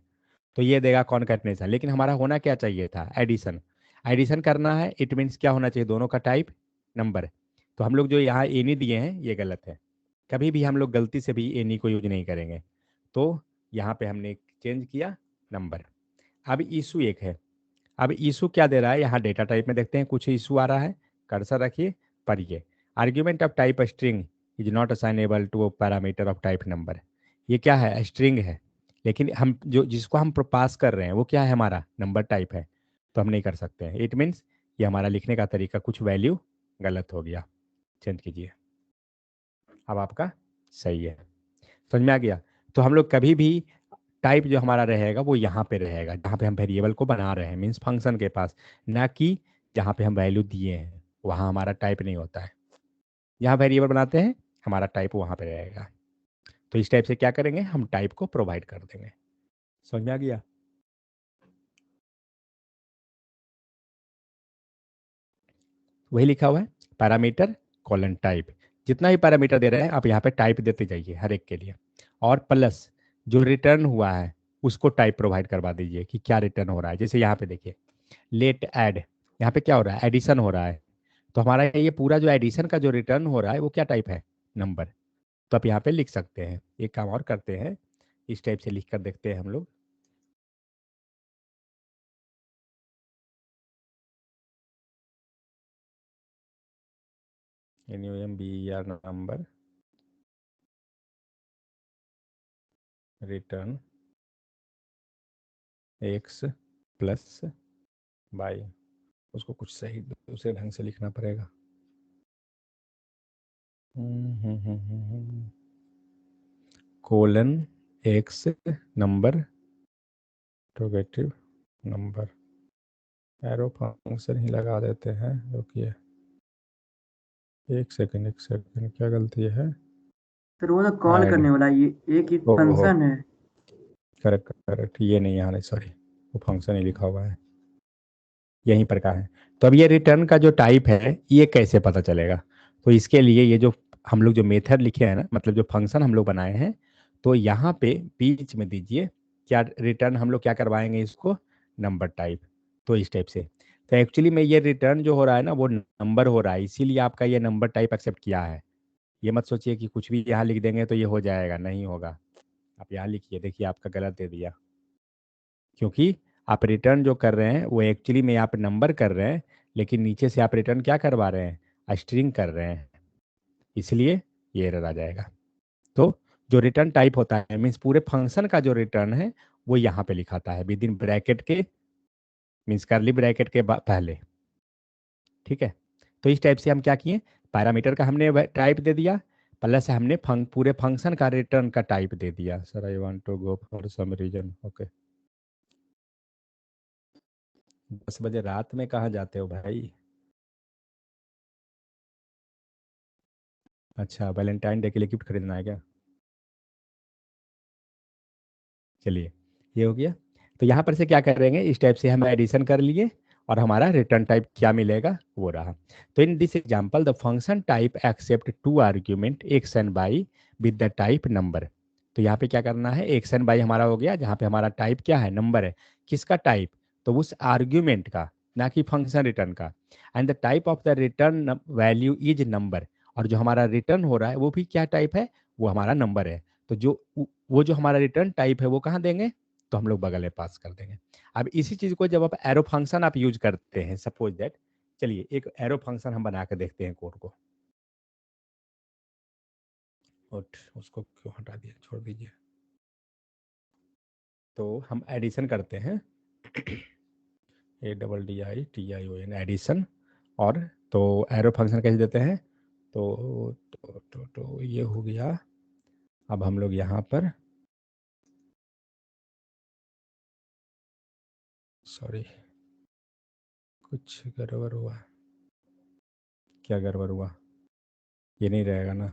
तो ये देगा कॉन्कैटनेशन। लेकिन हमारा होना क्या चाहिए था, एडिशन। एडिशन करना है, इट मीन्स क्या होना चाहिए, दोनों का टाइप नंबर। तो हम लोग जो यहाँ एनी दिए हैं ये गलत है, कभी भी हम लोग गलती से भी एनी को यूज नहीं करेंगे। तो यहाँ पे हमने चेंज किया नंबर। अब इशू एक है, अब इशू क्या दे रहा है, यहाँ डेटा टाइप में देखते हैं कुछ इशू आ रहा है, कर्सर रखिए, पढ़िए, argument of type string is not assignable to parameter of type number. ये क्या है, स्ट्रिंग है, लेकिन हम जो जिसको हम पास कर रहे हैं वो क्या है, हमारा नंबर टाइप है, तो हम नहीं कर सकते हैं। इट मीन्स ये हमारा लिखने का तरीका कुछ वैल्यू गलत हो गया, चेंज कीजिए, अब आपका सही है, समझ में आ गया। तो हम लोग कभी भी टाइप जो हमारा रहेगा वो यहाँ पे रहेगा, जहाँ पे हम वेरिएबल को बना रहे हैं, मीन्स फंक्शन के पास, ना कि जहाँ पे हम वैल्यू दिए हैं वहाँ हमारा टाइप नहीं होता है। जहाँ वेरिएबल बनाते हैं हमारा टाइप वहाँ पे रहेगा। तो इस टाइप से क्या करेंगे, हम टाइप को प्रोवाइड कर देंगे। समझ में आ गया। वही लिखा हुआ है, पैरामीटर कॉलन टाइप, जितना भी पैरामीटर दे रहे हैं आप यहाँ पे टाइप देते जाइए हर एक के लिए, और प्लस जो रिटर्न हुआ है उसको टाइप प्रोवाइड करवा दीजिए कि क्या रिटर्न हो रहा है। जैसे यहाँ पे देखिए लेट ऐड, यहाँ पे क्या हो रहा है, एडिशन हो रहा है, तो हमारा ये पूरा जो एडिशन का जो रिटर्न हो रहा है वो क्या टाइप है, नंबर। तो आप यहाँ पे लिख सकते हैं। एक काम और करते हैं, इस टाइप से लिख कर देखते हैं हम लोग, NUMBER number return x plus y, उसको कुछ सही दूसरे ढंग से लिखना पड़ेगा। Colon x number interrogative number, arrow function ही लगा देते हैं। रुकिए एक सेकंड क्या गलती है, सर वो तो कॉल ऐड, करने वाला है, ये एक ही ओहो फंक्शन है। करेक्ट करेक्ट, ये नहीं यहाँ नहीं, सॉरी, वो फंक्शन ही लिखा हुआ है, यहीं पर का है। तो अब ये रिटर्न का जो टाइप है ये कैसे पता चलेगा, तो इसके लिए ये जो हम लोग जो मेथड लिखे हैं ना, मतलब जो फंक्शन हम लोग बनाए हैं, तो यहाँ पे बीच में दीजिए क्या रिटर्न हम लोग क्या करवाएंगे इसको, नंबर टाइप। तो इस टाइप से, तो एक्चुअली में ये रिटर्न जो हो रहा है ना वो नंबर हो रहा है, इसीलिए आपका ये नंबर टाइप एक्सेप्ट किया है। ये मत सोचिए कि कुछ भी यहाँ लिख देंगे तो ये हो जाएगा, नहीं होगा। आप यहाँ लिखिए, देखिए आपका गलत दे दिया, क्योंकि आप रिटर्न जो कर रहे हैं वो एक्चुअली में आप नंबर कर रहे हैं, लेकिन नीचे से आप रिटर्न क्या करवा रहे हैं, स्ट्रिंग कर रहे हैं, इसलिए ये एरर आ जाएगा। तो जो रिटर्न टाइप होता है मीन्स पूरे फंक्शन का जो रिटर्न है वो यहाँ पे लिखाता है विद इन ब्रैकेट के, मीन्स करली ब्रैकेट के पहले। ठीक है, तो इस टाइप से हम क्या किए, पैरामीटर का हमने टाइप दे दिया, प्लस हमने पूरे फंक्शन का रिटर्न का टाइप दे दिया। Sir I want to go for some reason. Okay, 10 बजे रात में कहाँ जाते हो भाई? अच्छा, वैलेंटाइन डे के लिए गिफ्ट खरीदना है क्या? चलिए, ये हो गया। तो यहाँ पर से क्या करेंगे, इस टाइप से हम एडिशन कर लिए और हमारा रिटर्न टाइप क्या मिलेगा वो रहा। तो in this example the function type accept two argument x and y with the type number. तो यहाँ पे क्या करना है, एक्स एंड वाई हमारा हो गया, जहाँ पे हमारा टाइप क्या है, नंबर है। किसका टाइप? तो उस आर्ग्यूमेंट का, ना कि फंक्शन रिटर्न का। And the type of the return value is number. और जो हमारा रिटर्न हो रहा है वो भी क्या टाइप है, वो हमारा नंबर है। तो जो वो जो हमारा रिटर्न टाइप है वो कहाँ देंगे, तो हम लोग बगल में पास कर देंगे। अब इसी चीज को जब आप एरो फंक्शन आप यूज करते हैं, सपोज दैट, चलिए एक एरो फंक्शन हम बना के देखते हैं कोड को। और उसको क्यों हटा दिया, छोड़ दीजिए। तो हम एडिशन करते हैं, ADDITION एडिशन। और तो एरो फंक्शन कैसे देते हैं, तो ये हो गया। अब हम लोग यहाँ पर, सॉरी कुछ गड़बड़ हुआ। क्या गड़बड़ हुआ, ये नहीं रहेगा ना?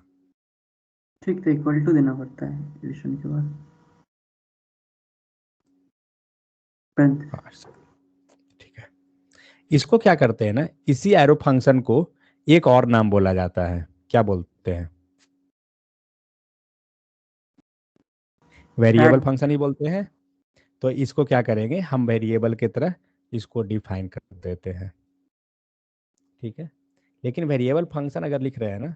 ठीक है, इक्वल टू देना पड़ता है एडिशन के बाद, parentheses। हाँ, ठीक है। इसको क्या करते हैं ना, इसी एरो फंक्शन को एक और नाम बोला जाता है, क्या बोलते हैं? Variable stack. फंक्शन ही बोलते हैं। तो इसको क्या करेंगे, हम वेरिएबल की तरह इसको डिफाइन कर देते हैं, ठीक है। लेकिन वेरिएबल फंक्शन अगर लिख रहे हैं ना,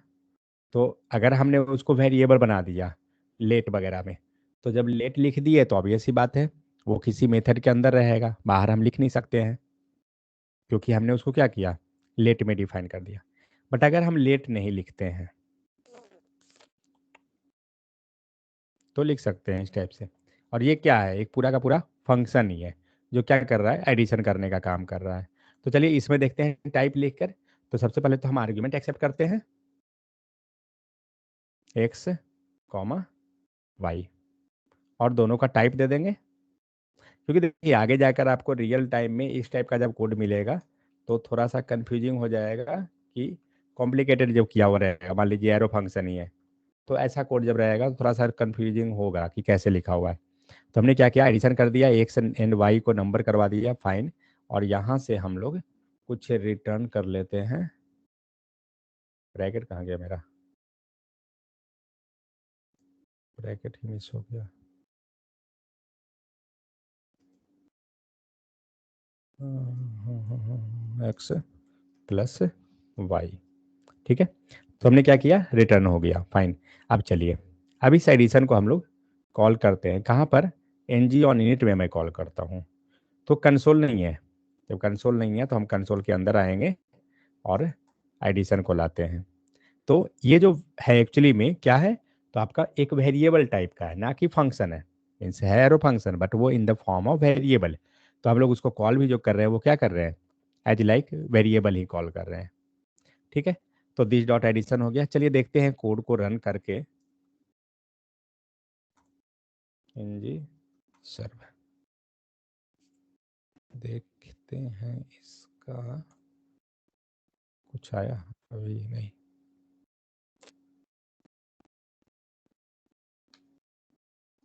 तो अगर हमने उसको वेरिएबल बना दिया लेट वगैरह में, तो जब लेट लिख दिए तो ऑब्वियस सी बात है वो किसी मेथड के अंदर रहेगा, बाहर हम लिख नहीं सकते हैं, क्योंकि हमने उसको क्या किया, लेट में डिफाइन कर दिया। बट अगर हम लेट नहीं लिखते हैं तो लिख सकते हैं इस टाइप से। और ये क्या है, एक पूरा का पूरा फंक्शन ही है जो क्या कर रहा है, एडिशन करने का काम कर रहा है। तो चलिए इसमें देखते हैं टाइप लिखकर। तो सबसे पहले तो हम आर्ग्यूमेंट एक्सेप्ट करते हैं, एक्स कॉमा वाई, और दोनों का टाइप दे देंगे। क्योंकि देखिए आगे जाकर आपको रियल टाइम में इस टाइप का जब कोड मिलेगा तो थोड़ा सा कंफ्यूजिंग हो जाएगा, कि कॉम्प्लिकेटेड जब किया हुआ रहेगा, मान लीजिए एरो फंक्शन ही है, तो ऐसा कोड जब रहेगा तो थोड़ा सा कंफ्यूजिंग होगा कि कैसे लिखा हुआ है। तो हमने क्या किया, एडिशन कर दिया, एक्स एंड वाई को नंबर करवा दिया, फाइन। और यहाँ से हम लोग कुछ रिटर्न कर लेते हैं। ब्रैकेट कहाँ गया मेरा, ब्रैकेट ही मिस हो गया। एक्स प्लस वाई, ठीक है। तो हमने क्या किया, रिटर्न हो गया, फाइन। अब चलिए, अब इस एडिशन को हम लोग कॉल करते हैं कहाँ पर, एनजी ऑन इनिट में मैं कॉल करता हूँ। तो कंसोल नहीं है, जब कंसोल नहीं है तो हम कंसोल के अंदर आएंगे और एडिशन को लाते हैं। तो ये जो है एक्चुअली में क्या है, तो आपका एक वेरिएबल टाइप का है, ना कि फंक्शन है। मीन्स है एरो फंक्शन बट वो in the form of variable. तो हम लोग उसको कॉल भी जो कर रहे हैं वो क्या कर रहे हैं, एज लाइक वेरिएबल ही कॉल कर रहे हैं, ठीक है। तो दिस डॉट एडिशन हो गया। चलिए देखते हैं कोड को रन करके, एनजी सर्वर देखते हैं इसका कुछ आया, अभी नहीं।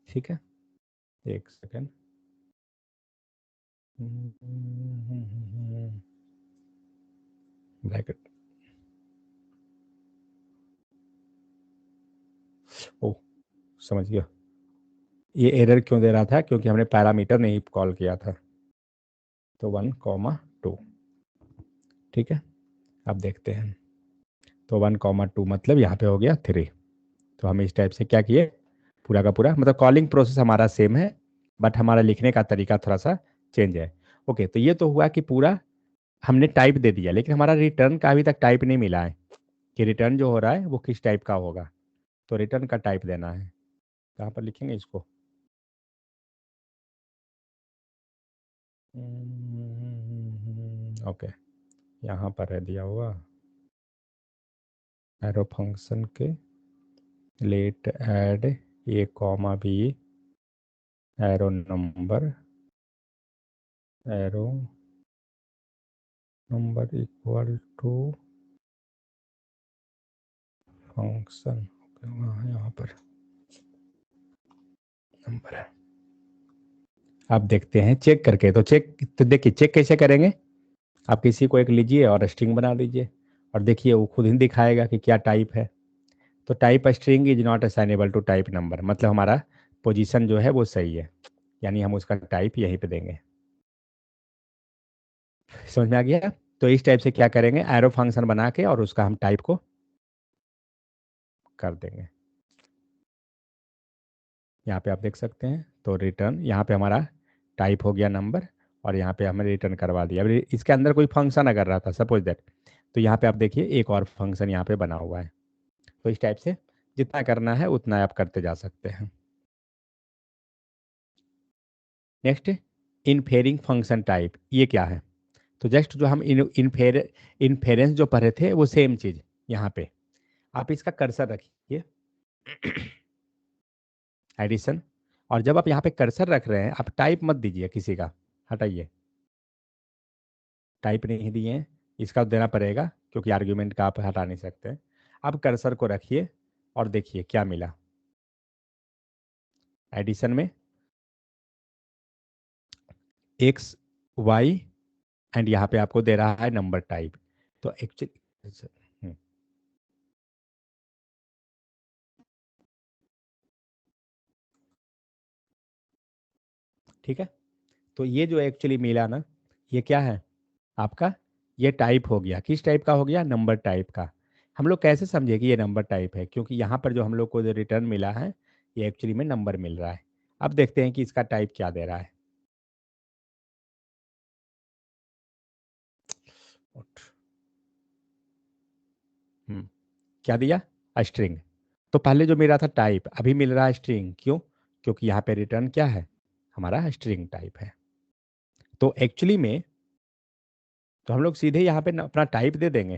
ठीक है, एक सेकेंड। ब्रैकेट, ओ समझ गया, ये एरर क्यों दे रहा था, क्योंकि हमने पैरामीटर नहीं कॉल किया था। तो 1,2, ठीक है। अब देखते हैं, तो 1,2 मतलब यहाँ पे हो गया 3। तो हम इस टाइप से क्या किए, पूरा का पूरा मतलब कॉलिंग प्रोसेस हमारा सेम है, बट हमारा लिखने का तरीका थोड़ा सा चेंज है। ओके, तो ये तो हुआ कि पूरा हमने टाइप दे दिया, लेकिन हमारा रिटर्न का अभी तक टाइप नहीं मिला है, कि रिटर्न जो हो रहा है वो किस टाइप का होगा। तो रिटर्न का टाइप देना है, कहाँ पर लिखेंगे इसको, ओके यहाँ पर है दिया हुआ। एरो फंक्शन के let add a comma b arrow number equal to function यहाँ पर नंबर है। आप देखते हैं चेक करके, तो देखिए चेक कैसे करेंगे। आप किसी को एक लीजिए और स्ट्रिंग बना दीजिए और देखिए वो खुद ही दिखाएगा कि क्या टाइप है। तो type string is not assignable to type number, मतलब हमारा पोजीशन जो है वो सही है, यानी हम उसका टाइप यहीं पे देंगे। समझ में आ गया। तो इस टाइप से क्या करेंगे, एरो फंक्शन बना के और उसका हम टाइप को कर देंगे। यहाँ पे आप देख सकते हैं, तो रिटर्न यहाँ पे हमारा टाइप हो गया नंबर और यहाँ पे हमें रिटर्न करवा दिया। अभी इसके अंदर कोई फंक्शन अगर रहा था सपोज दैट, तो यहाँ पे आप देखिए एक और फंक्शन यहाँ पे बना हुआ है। तो इस टाइप से जितना करना है उतना आप करते जा सकते हैं। नेक्स्ट, इनफेरिंग फंक्शन टाइप, ये क्या है। तो जस्ट जो हम इनफेरेंस जो पढ़े थे वो सेम चीज यहाँ पे आप इसका कर्सर रखिए एडिशन, और जब आप यहाँ पे कर्सर रख रहे हैं आप टाइप मत दीजिए किसी का, हटाइए, टाइप नहीं दिए हैं, इसका देना पड़ेगा क्योंकि आर्ग्यूमेंट का आप हटा नहीं सकते। अब कर्सर को रखिए और देखिए क्या मिला एडिशन में, एक्स वाई एंड यहाँ पे आपको दे रहा है नंबर टाइप। तो एक्चुअली ठीक है, तो ये जो एक्चुअली मिला ना, ये क्या है आपका, ये टाइप हो गया। किस टाइप का हो गया, नंबर टाइप का। हम लोग कैसे समझे कि ये नंबर टाइप है, क्योंकि यहाँ पर जो हम लोग को जो रिटर्न मिला है ये एक्चुअली में नंबर मिल रहा है। अब देखते हैं कि इसका टाइप क्या दे रहा है। क्या दिया, स्ट्रिंग। तो पहले जो मिला था टाइप, अभी मिल रहा है स्ट्रिंग, क्यों, क्योंकि यहाँ पे रिटर्न क्या है, हमारा स्ट्रिंग टाइप है। तो एक्चुअली में तो हम लोग सीधे यहाँ पे अपना टाइप दे देंगे,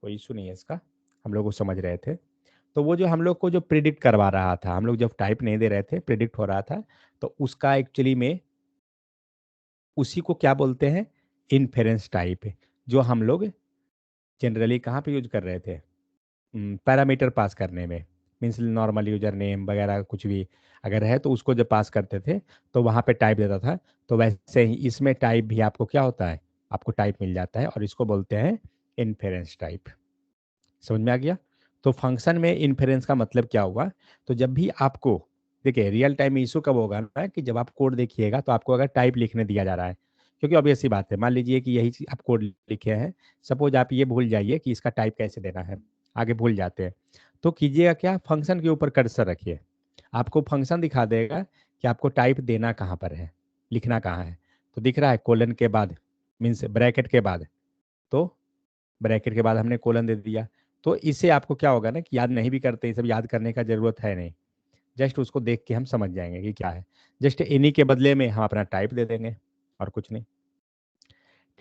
कोई इशू नहीं है इसका, हम लोग को समझ रहे थे। तो वो जो हम लोग को जो प्रिडिक्ट करवा रहा था, हम लोग जब टाइप नहीं दे रहे थे प्रिडिक्ट हो रहा था, तो उसका एक्चुअली में उसी को क्या बोलते हैं, इन्फेरेंस टाइप, जो हम लोग जनरली कहाँ पे यूज कर रहे थे, पैरामीटर पास करने में। मीन्स नॉर्मल यूजर नेम वगैरह कुछ भी अगर है तो उसको जब पास करते थे तो वहाँ पे टाइप देता था। तो वैसे ही इसमें टाइप भी आपको क्या होता है, आपको टाइप मिल जाता है और इसको बोलते हैं इन्फेरेंस टाइप। समझ में आ गया। तो फंक्शन में इन्फेरेंस का मतलब क्या हुआ, तो जब भी आपको देखिए रियल टाइम इशू कब होगा ना, कि जब आप कोड देखिएगा तो आपको अगर टाइप लिखने दिया जा रहा है, क्योंकि ऑब्वियस सी बात है, मान लीजिए कि यही चीज आप कोड लिखे हैं, सपोज आप ये भूल जाइए कि इसका टाइप कैसे देना है, आगे भूल जाते हैं, तो कीजिएगा क्या, फंक्शन के ऊपर कर्सर रखिए, आपको फंक्शन दिखा देगा कि आपको टाइप देना कहाँ पर है, लिखना कहाँ है। तो दिख रहा है कोलन के बाद, मीन्स ब्रैकेट के बाद, तो ब्रैकेट के बाद हमने कोलन दे दिया। तो इससे आपको क्या होगा ना कि याद नहीं भी करते, ये सब याद करने का जरूरत है नहीं, जस्ट उसको देख के हम समझ जाएंगे कि क्या है। जस्ट इन्हीं के बदले में हम अपना टाइप दे देंगे और कुछ नहीं।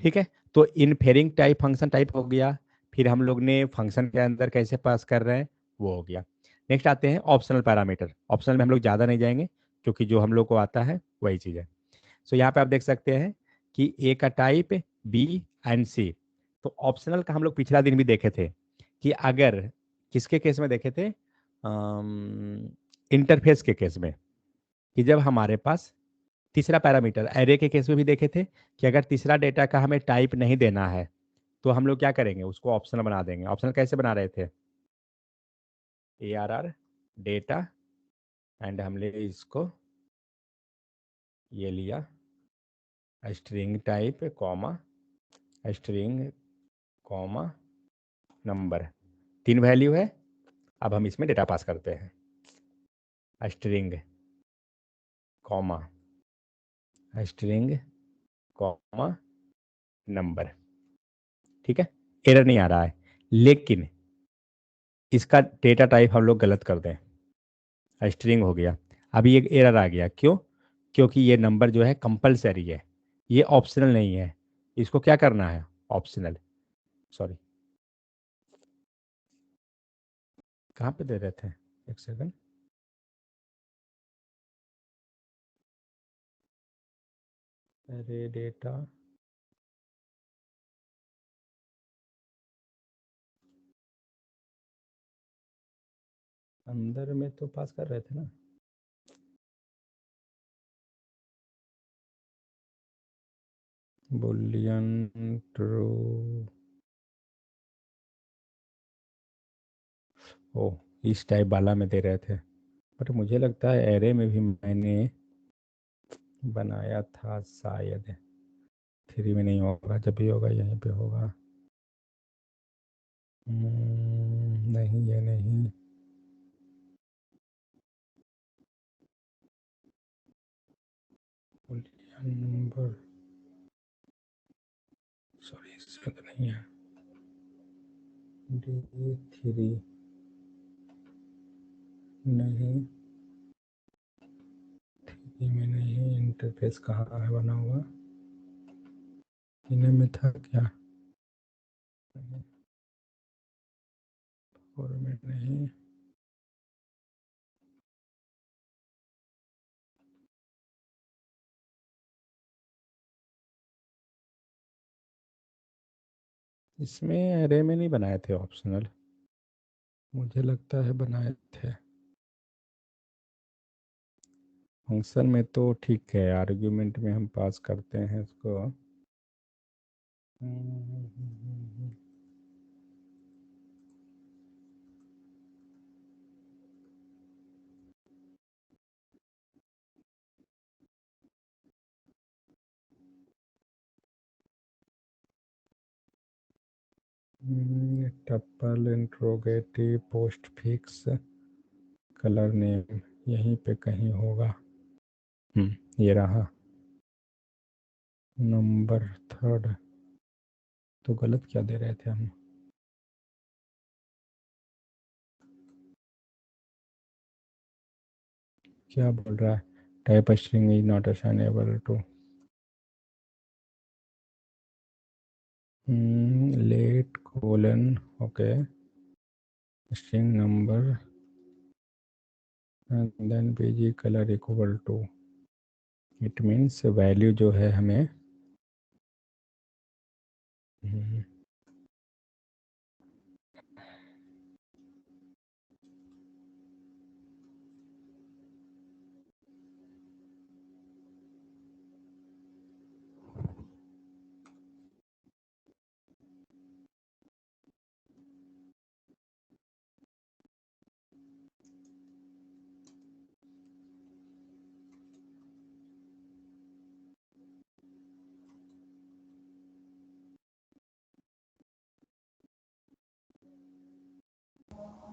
ठीक है, तो इनफेरिंग टाइप फंक्शन टाइप हो गया। फिर हम लोग ने फंक्शन के अंदर कैसे पास कर रहे हैं वो हो गया। नेक्स्ट आते हैं ऑप्शनल पैरामीटर। ऑप्शनल में हम लोग ज़्यादा नहीं जाएंगे क्योंकि जो हम लोग को आता है वही चीज़ है। सो यहाँ पे आप देख सकते हैं कि ए का टाइप बी एंड सी। तो ऑप्शनल का हम लोग पिछला दिन भी देखे थे कि अगर किसके केस में देखे थे, इंटरफेस के केस में, कि जब हमारे पास तीसरा पैरामीटर एरे के केस में भी देखे थे कि अगर तीसरा डेटा का हमें टाइप नहीं देना है तो हम लोग क्या करेंगे, उसको ऑप्शनल बना देंगे। ऑप्शनल कैसे बना रहे थे, ARR डेटा एंड हमने इसको ये लिया string type comma string comma number, 3 value है। अब हम इसमें डेटा पास करते हैं string comma string comma number. ठीक है, एरर नहीं आ रहा है, लेकिन इसका डेटा टाइप हम लोग गलत कर दें, स्ट्रिंग हो गया। अभी एक एरर आ गया, क्यों, क्योंकि ये नंबर जो है कंपलसरी है, ये ऑप्शनल नहीं है। इसको क्या करना है, ऑप्शनल, सॉरी कहाँ पे दे रहे थे? एक सेकंड। अरे डेटा, अंदर में तो पास कर रहे थे ना। Boolean true. ओ, इस टाइप वाला में दे रहे थे, बट मुझे लगता है एरे में भी मैंने बनाया था शायद। 3 में नहीं होगा, जब भी होगा यहीं पे होगा। नहीं, ये नहीं। नंबर, सॉरी, इसका तो नहीं है। D3 नहीं, 3 में नहीं। इंटरफेस कहाँ है बना हुआ? इन्हें में था क्या? 4 में नहीं। इसमें एरे में नहीं बनाए थे ऑप्शनल, मुझे लगता है बनाए थे। फंक्शन में तो ठीक है, आर्ग्यूमेंट में हम पास करते हैं इसको। Tuple, interrogative, post fix, colour name यहीं पे कहीं होगा। ये रहा। नंबर 3 तो गलत क्या दे रहे थे हम? क्या बोल रहा है? Type string is not assignable to let colon, okay, string number and then bg colour equal to, it means value जो है हमें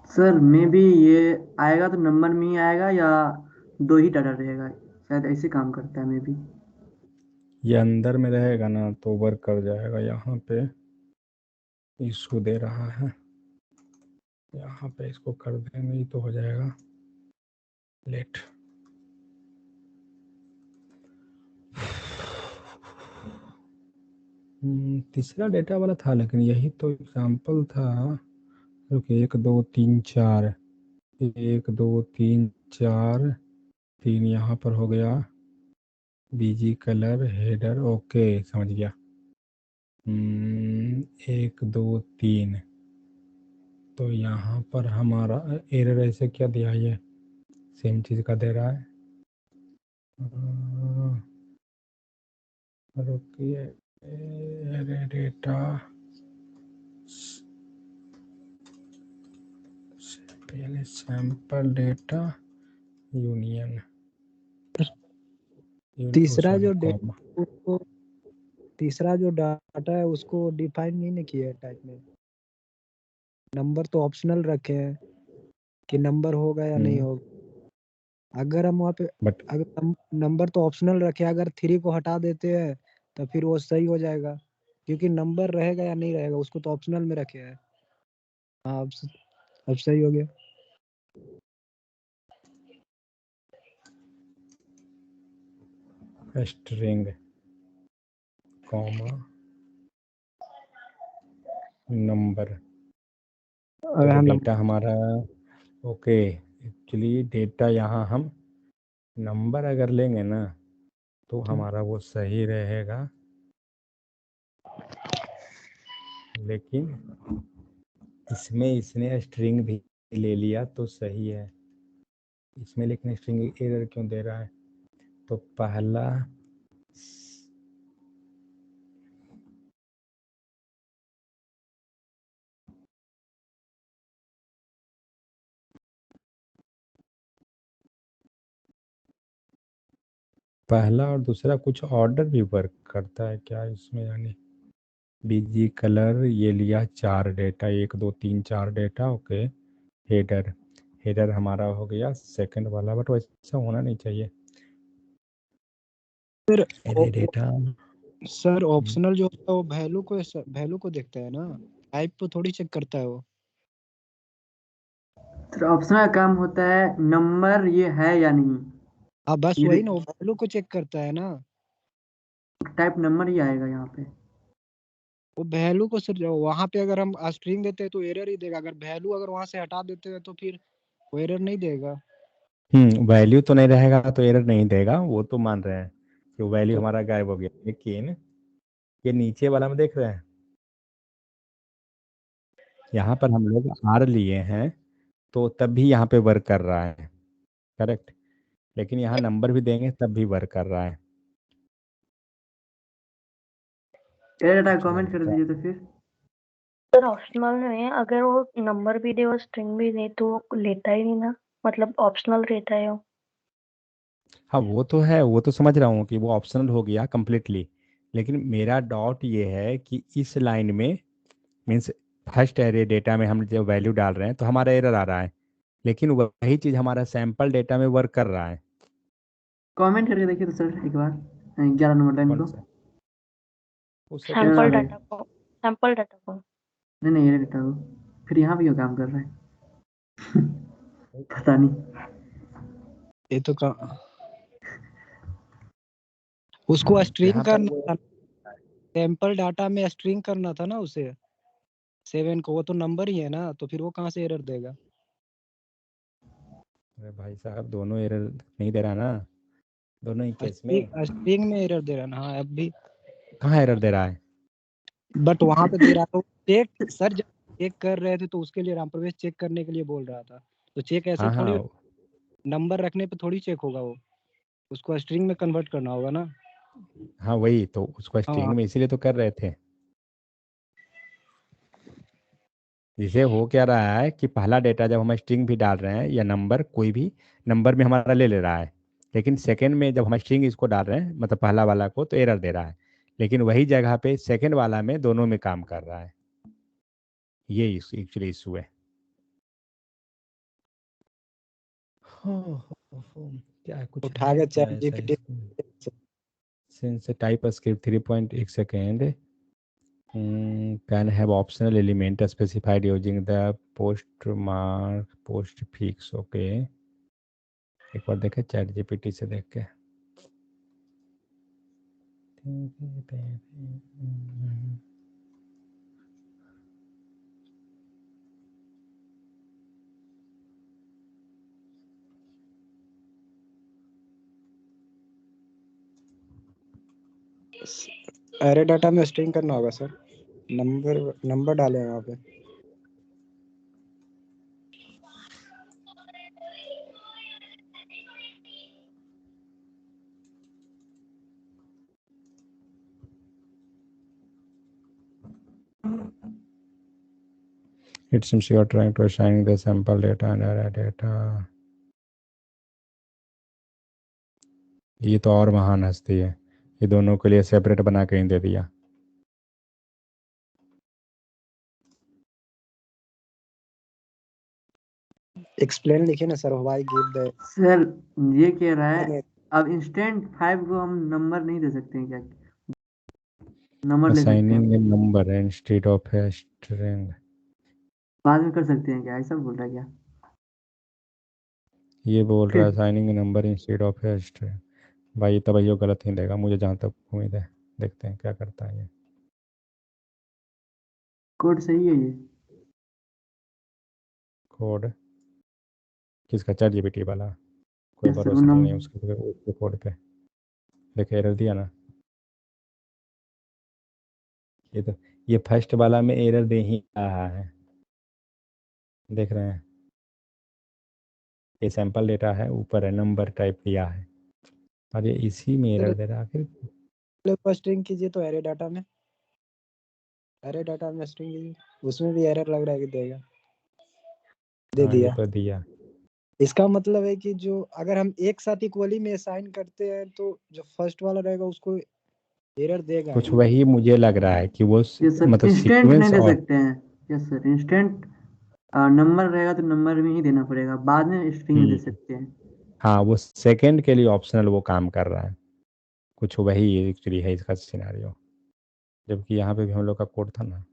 सर मे भी ये आएगा तो नंबर में ही आएगा या दो ही डाटा रहेगा, शायद ऐसे काम करता है मे भी। ये अंदर में रहेगा ना तो वर्क कर जाएगा। यहाँ पे इशू दे रहा है, यहाँ पे इसको कर देंगे ही तो हो जाएगा लेट। तीसरा डेटा वाला था, लेकिन यही तो एग्जाम्पल था। रुकिए, 1 2 3 4, 1 2 3 4, 3 यहाँ पर हो गया। बीजी कलर हेडर, ओके समझ गया। 1 2 3, तो यहाँ पर हमारा एरर ऐसे क्या दिया, ये सेम चीज का दे रहा है। रुकिए, डेटा पहले सैंपल डेटा यूनियन, तीसरा सॉरी जो कॉमा। डेटा उसको, तीसरा जो डाटा है उसको डिफाइन नहीं ना किया है टाइप में। नंबर तो ऑप्शनल रखे हैं कि नंबर होगा या नहीं होगा। अगर हम वहाँ पे बट अगर नंबर तो ऑप्शनल रखे, अगर 3 को हटा देते हैं तो फिर वो सही हो जाएगा, क्योंकि नंबर रहेगा या नहीं रहेगा उसको तो ऑप्शनल में रखे हैं। हाँ, अब सही हो गया। स्ट्रिंग कॉमा नंबर, तो अगर वो हम डेटा हमारा ओके, एक्चुअली डेटा यहाँ हम नंबर अगर लेंगे ना तो हमारा वो सही रहेगा, लेकिन इसमें इसने स्ट्रिंग भी ले लिया तो सही है। इसमें लेकिन स्ट्रिंग एरर क्यों दे रहा है? तो पहला और दूसरा कुछ ऑर्डर भी वर्क करता है क्या इसमें? यानी बीजी कलर ये लिया 4 डेटा, 1 2 3 4 डेटा। ओके, हेडर हमारा हो गया सेकंड वाला, बट वैसा होना नहीं चाहिए। सर डेटा सर ऑप्शनल जो होता है वो वैल्यू को देखता है ना, टाइप को थोड़ी चेक करता है वो। तो ऑप्शन का काम होता है नंबर ये है या नहीं, हाँ बस ये वही ना, वैल्यू को चेक करता है ना। टाइप नंबर ही आएगा यहाँ पे। वो वैल्यू को सर वहाँ पे अगर हम स्ट्रिंग देते हैं तो एरर ही देगा, अगर वैल्यू अगर वहाँ से हटा देते हैं तो फिर वो एरर नहीं देगा। वैल्यू तो नहीं रहेगा तो एरर नहीं देगा, वो तो मान रहे हैं कि वैल्यू तो हमारा गायब हो गया, लेकिन ये नीचे वाला में देख रहे हैं, यहाँ पर हम लोग आर लिए हैं तो तब भी यहाँ पे वर्क कर रहा है, करेक्ट। लेकिन यहाँ नंबर भी देंगे तब भी वर्क कर रहा है। एरर डाटा चलो कमेंट कर दीजिए तो फिर। सर ऑप्शनल में अगर वो नंबर भी दे और स्ट्रिंग भी दे तो वो लेता ही नहीं ना, मतलब ऑप्शनल रहता है वो। हाँ वो तो है, वो तो समझ रहा हूँ कि वो ऑप्शनल हो गया कम्प्लीटली, लेकिन मेरा डॉट ये है कि इस लाइन में मीन्स फर्स्ट एरे डेटा में हम जब वैल्यू डाल रहे हैं तो हमारा एरर आ रहा है, लेकिन वही चीज़ हमारा सैंपल डेटा में वर्क कर रहा है। कमेंट करके देखिए तो सर एक बार 11 नंबर लाइन कौन को। सा? उस सेकंड एरर आ सैंपल रहा है। डाटा को, सैंपल डाटा को। नहीं नहीं, एरर डाटा को फिर यहाँ भी क्यों काम कर रहा है पता नहीं। ये तो उसको स्ट्रिंग यहाँ पर करना वो, था, सैंपल डाटा में स्ट्रिंग करना था ना उसे 7 को, वो तो नंबर ही है ना, तो फिर वो कहाँ से एरर देगा? अरे भाई साहब दोनों एरर नहीं दे रहा ना, दोनों ही केस में। स्ट्रिंग में एरर दे रहा ना, हाँ अब भी। कहाँ एरर दे रहा है? बट वहां पे दे रहा था चेक। सर जब चेक कर रहे थे तो उसके लिए राम प्रवेश चेक करने के लिए बोल रहा था, तो चेक ऐसे हाँ थोड़ी, हाँ नंबर रखने पे थोड़ी चेक होगा वो, उसको स्ट्रिंग में कन्वर्ट करना होगा ना। हाँ, वही तो उसको हाँ स्ट्रिंग में इसीलिए तो कर रहे थे। जिसे हो क्या रहा है कि पहला डेटा जब हम स्ट्रिंग भी डाल रहे हैं या नंबर कोई भी नंबर में हमारा ले ले रहा है, लेकिन सेकंड में जब हम स्ट्रिंग इसको डाल रहे हैं मतलब पहला वाला को तो एरर दे रहा है, लेकिन वही जगह पे सेकंड वाला में दोनों में काम कर रहा है। ये एक्चुअली इशू है। क्या है, कुछ उठा है के क्या चैट ऐसा जीपीटी। इसमें? Since type script 3.1 second can have optional element specified using the post mark post fix। Okay, एक बार देखे चैट जीपीटी से देख के। एरे डाटा में स्ट्रिंग करना होगा सर, नंबर डाले वहाँ पे। It seems you are trying to assign the sample data and array data। ये तो और महान हस्ती है, ये दोनों के लिए सेपरेट बना के ही दे दिया। एक्सप्लेन लिखिए ना sir, why give the. Sir ये कह रहा है अब इंस्टेंट 5 को हम नंबर नहीं दे सकते हैं क्या? नंबर ले सकते हैं असाइनिंग ए हम, number instead of a string. बाद में कर सकते हैं क्या, ऐसा बोल रहा है क्या? ये बोल रहा है फिर assigning A number instead of a string. भाई तब ये गलत ही देगा मुझे जहाँ तक उम्मीद है, देखते हैं क्या करता है ये। कोड सही है ये। कोड किसका, चैट जीपीटी वाला? कोई यस सर, वो भरोसा नहीं है नंबर उसके कोड पे। देखिए एरर दिया ना, ये तो ये फर्स्ट वाला में एरर दे ही रहा है, देख रहे हैं? ये सैंपल डेटा है, ऊपर है नंबर टाइप दिया है, और ये इसी में एरर दे रहा है फिर। पर स्ट्रिंग कीजिए तो एरे डाटा में स्ट्रिंग कीजिए, उसमें भी एरर लग रहा है कि देगा, दे हाँ ये दिया। तो दिया। इसका मतलब है कि जो अगर हम एक साथ इक्वली में असाइन करते हैं तो जो फर्स्ट वाला रहेगा उसको एरर देगा कुछ ही। वही मुझे लग रहा है कि वो यस सर, मतलब इंस्टेंट नहीं सीक्वेंस दे और सकते हैं। यस सर, इंस्टेंट नंबर रहेगा तो नंबर में ही देना पड़ेगा, बाद में स्ट्रिंग में दे हम्म, सकते हैं। हाँ वो सेकंड के लिए ऑप्शनल वो काम कर रहा है, कुछ वही एक्चुअली है इसका सिनेरियो, जबकि यहाँ पे भी हम लोग का कोड था ना।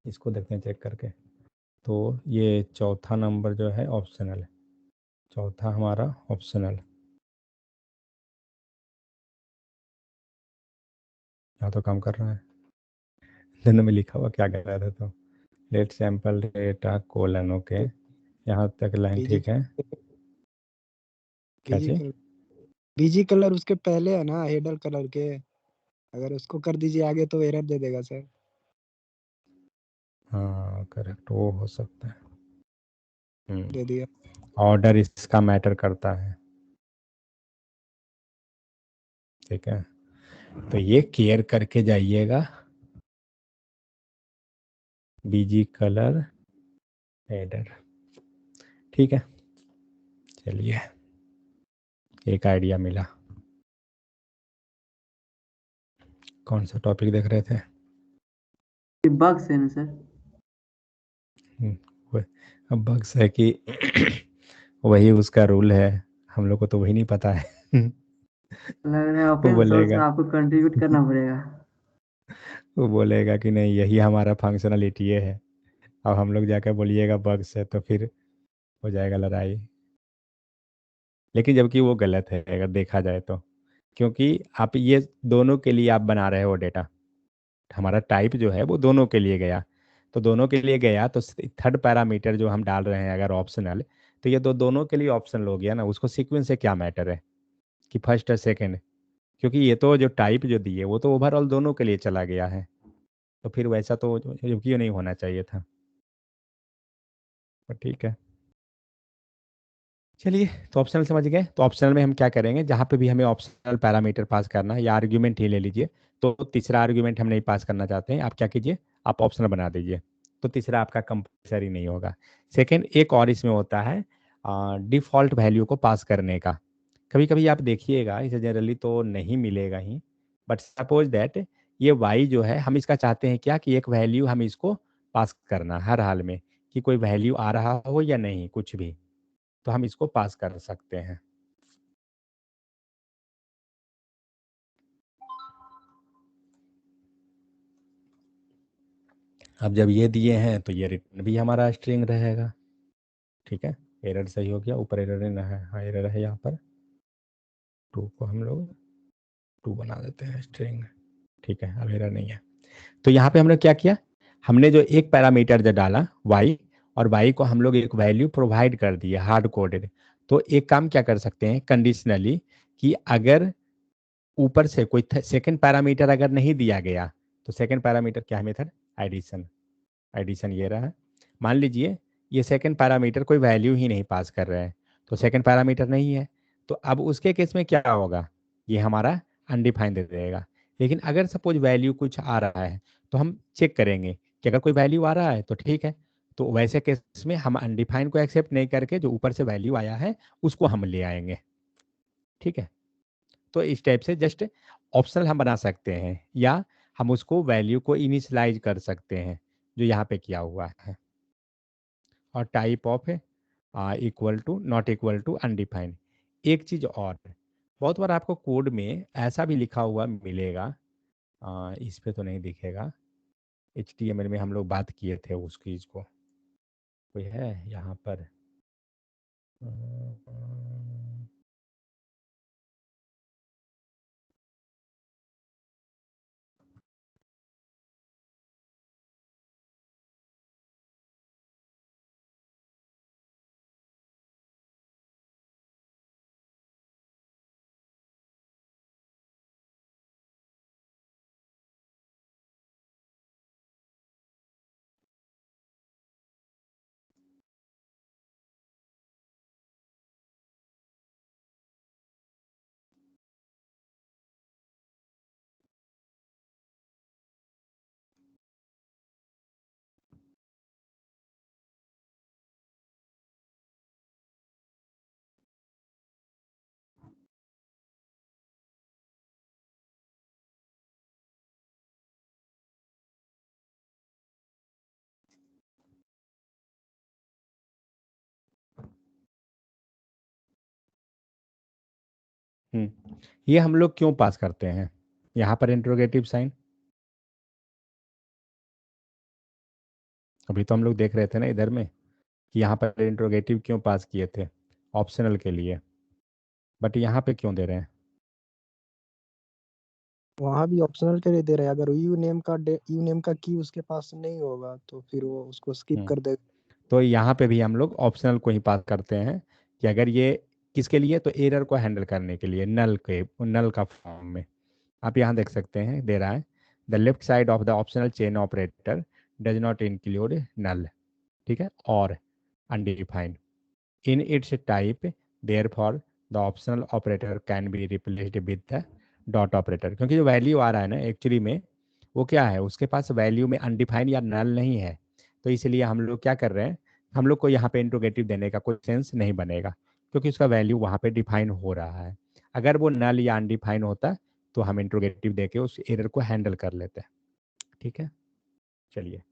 इसको देखते हैं चेक करके। तो ये चौथा नंबर जो है ऑप्शनल है, चौथा हमारा ऑप्शनल, यहाँ तो काम कर रहा है। दोनों में लिखा हुआ क्या कह रहा था, तो let sample data colon, okay यहाँ तक लाइन बीजी ठीक है। क्या बीजी चाहिए? कलर बीजी कलर उसके पहले है ना हेडर कलर के, अगर उसको कर दीजिए आगे तो एरर दे देगा सर। हाँ करेक्ट, वो हो सकता है। दे दिया। ऑर्डर इसका मैटर करता है, ठीक है, तो ये केयर करके जाइएगा। बीजी कलर हेडर, ठीक है, चलिए एक आइडिया मिला। कौन सा टॉपिक देख रहे थे? बग्स है ना सर? हम्म, अब बग्स है कि वही उसका रूल है, हम लोग को तो वही नहीं पता है। लग रहा है वो ओपन सोर्स में बोलेगा आपको कंट्रीब्यूट करना पड़ेगा। वो बोलेगा कि नहीं यही हमारा फंक्शनलिटी है, अब हम लोग जाकर बोलिएगा बग्स है तो फिर हो जाएगा लड़ाई। लेकिन जबकि वो गलत है अगर देखा जाए तो, क्योंकि आप ये दोनों के लिए आप बना रहे हो डेटा, हमारा टाइप जो है वो दोनों के लिए गया, तो दोनों के लिए गया तो थर्ड पैरामीटर जो हम डाल रहे हैं अगर ऑप्शनल, तो ये दोनों के लिए ऑप्शनल हो गया ना, उसको सीक्वेंस से क्या मैटर है कि फर्स्ट और सेकेंड, क्योंकि ये तो जो टाइप जो दिए वो तो ओवरऑल दोनों के लिए चला गया है, तो फिर वैसा तो जबकि नहीं होना चाहिए था, पर ठीक है। चलिए, तो ऑप्शनल समझ गए, तो ऑप्शनल में हम क्या करेंगे, जहाँ पे भी हमें ऑप्शनल पैरामीटर पास करना है या आर्ग्यूमेंट ही ले लीजिए, तो तीसरा आर्ग्यूमेंट हम नहीं पास करना चाहते हैं, आप क्या कीजिए, आप ऑप्शनल बना दीजिए, तो तीसरा आपका कंपल्सरी नहीं होगा। सेकंड, एक और इसमें होता है डिफ़ॉल्ट वैल्यू को पास करने का। कभी कभी आप देखिएगा, इसे जनरली तो नहीं मिलेगा ही, बट सपोज दैट ये वाई जो है हम इसका चाहते हैं क्या कि एक वैल्यू हम इसको पास करना हर हाल में, कि कोई वैल्यू आ रहा हो या नहीं कुछ भी, तो हम इसको पास कर सकते हैं। अब जब ये दिए हैं तो ये रिटर्न भी हमारा स्ट्रिंग रहेगा, ठीक है। एरर सही हो गया, ऊपर एरर नहीं है, हाँ एरर है यहाँ पर, टू को हम लोग टू बना देते हैं स्ट्रिंग, ठीक है, अब एरर नहीं है। तो यहाँ पे हमने क्या किया, हमने जो एक पैरामीटर जो डाला y, और y को हम लोग एक वैल्यू प्रोवाइड कर दिए हार्ड कोडेड, तो एक काम क्या कर सकते हैं कंडीशनली, कि अगर ऊपर से कोई सेकंड पैरामीटर अगर नहीं दिया गया, तो सेकंड पैरामीटर क्या है मेथड, एडिशन, एडिशन ये रहा। मान लीजिए ये सेकंड पैरामीटर कोई वैल्यू ही नहीं पास कर रहे हैं, तो सेकंड पैरामीटर नहीं है, तो अब उसके केस में क्या होगा, ये हमारा अनडिफाइंड दे देगा। लेकिन अगर सपोज वैल्यू कुछ आ रहा है, तो हम चेक करेंगे कि अगर कोई वैल्यू आ रहा है तो ठीक है, तो वैसे केस में हम अनडिफाइंड को एक्सेप्ट नहीं करके जो ऊपर से वैल्यू आया है उसको हम ले आएंगे, ठीक है। तो इस टाइप से जस्ट ऑप्शनल हम बना सकते हैं, या हम उसको वैल्यू को इनिशियलाइज कर सकते हैं, जो यहाँ पे किया हुआ है। और type of equal to not equal to undefined. एक चीज और, बहुत बार आपको कोड में ऐसा भी लिखा हुआ मिलेगा, इस पे तो नहीं दिखेगा, HTML में हम लोग बात किए थे उस चीज को, कोई है यहाँ पर, ये हम लोग क्यों पास करते हैं यहाँ पर इंट्रोगेटिव साइन? अभी तो हम लोग देख रहे थे ना इधर में कि यहाँ पर इंट्रोगेटिव क्यों पास किए थे, ऑप्शनल के लिए, बट यहाँ पे क्यों दे रहे हैं? वहाँ भी ऑप्शनल के लिए दे रहे हैं। अगर यू नेम का की उसके पास नहीं होगा तो फिर वो उसको स्किप कर दे। तो यहाँ पे भी हम लोग ऑप्शनल को ही पास करते हैं कि अगर ये किसके लिए, तो एरर को हैंडल करने के लिए, नल का फॉर्म में। आप यहाँ देख सकते हैं दे रहा है the left side of the optional chain operator does not include null, ठीक है, और undefined in its type, therefore the optional operator can be replaced with the dot operator. क्योंकि जो वैल्यू आ रहा है ना एक्चुअली में वो क्या है, उसके पास वैल्यू में अनडिफाइंड या नल नहीं है, तो इसलिए हम लोग क्या कर रहे हैं, हम लोग को यहाँ पे इंट्रोगेटिव देने का कोई सेंस नहीं बनेगा क्योंकि उसका वैल्यू वहाँ पे डिफाइन हो रहा है। अगर वो नल या अनडिफाइन होता तो हम इंट्रोगेटिव देके उस एरर को हैंडल कर लेते हैं, ठीक है। चलिए,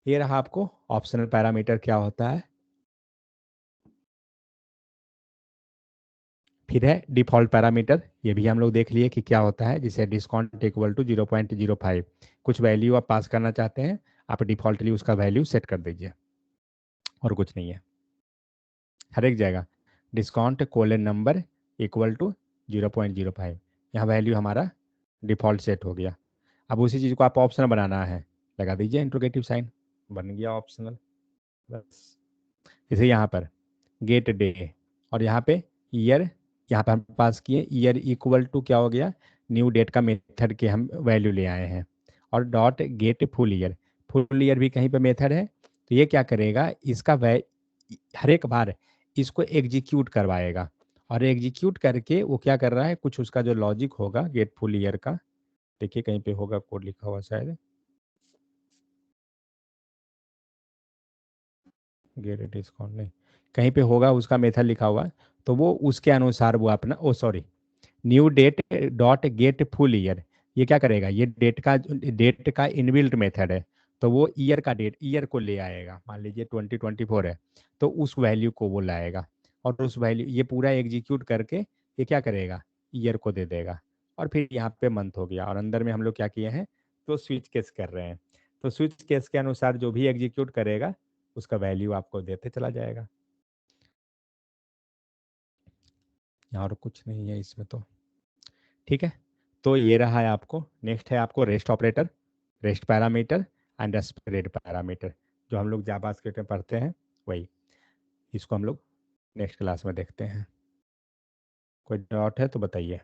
ये रहा आपको ऑप्शनल पैरामीटर क्या होता है। फिर है डिफॉल्ट पैरामीटर, ये भी हम लोग देख लिए कि क्या होता है, जिसे डिस्काउंट इक्वल टू 0.05, कुछ वैल्यू आप पास करना चाहते हैं, आप डिफॉल्टली उसका वैल्यू सेट कर दीजिए और कुछ नहीं है। हर एक जगह discount colon number equal to 0.05, यहाँ वैल्यू हमारा डिफॉल्ट सेट हो गया। अब उसी चीज़ को आप ऑप्शनल बनाना है, लगा दीजिए इंट्रोगेटिव साइन, बन गया ऑप्शनल। बस जैसे यहाँ पर गेट डे और यहाँ पे ईयर, यहाँ पे हम पास किए ईयर इक्वल टू क्या हो गया, न्यू डेट का मेथड के हम वैल्यू ले आए हैं, और डॉट गेट फुल ईयर भी कहीं पे मेथड है, तो ये क्या करेगा, इसका हर एक बार इसको एग्जीक्यूट करवाएगा, और एग्जीक्यूट करके वो क्या कर रहा है, कुछ उसका जो लॉजिक होगा गेट फुल ईयर का, देखिए कहीं पे होगा कोड लिखा हुआ शायद, गेट डिस्काउंट नहीं, कहीं पे होगा उसका मेथड लिखा हुआ, तो वो उसके अनुसार वो अपना, oh sorry, new date dot get full year, ये क्या करेगा, ये डेट का इनबिल्ट मेथड है, तो वो ईयर का डेट ईयर को ले आएगा, मान लीजिए 2024 है तो उस वैल्यू को वो लाएगा, और उस वैल्यू ये पूरा एग्जीक्यूट करके ये क्या करेगा, ईयर को दे देगा, और फिर यहाँ पे मंथ हो गया, और अंदर में हम लोग क्या किए हैं, तो स्विच केस कर रहे हैं, तो स्विच केस के अनुसार जो भी एग्जीक्यूट करेगा उसका वैल्यू आपको देते चला जाएगा। यहाँ और कुछ नहीं है इसमें तो, ठीक है। तो ये रहा है आपको, नेक्स्ट है आपको rest operator, rest parameter and spread parameter, जो हम लोग जावास्क्रिप्ट में पढ़ते हैं वही, इसको हम लोग नेक्स्ट क्लास में देखते हैं। कोई डाउट है तो बताइए।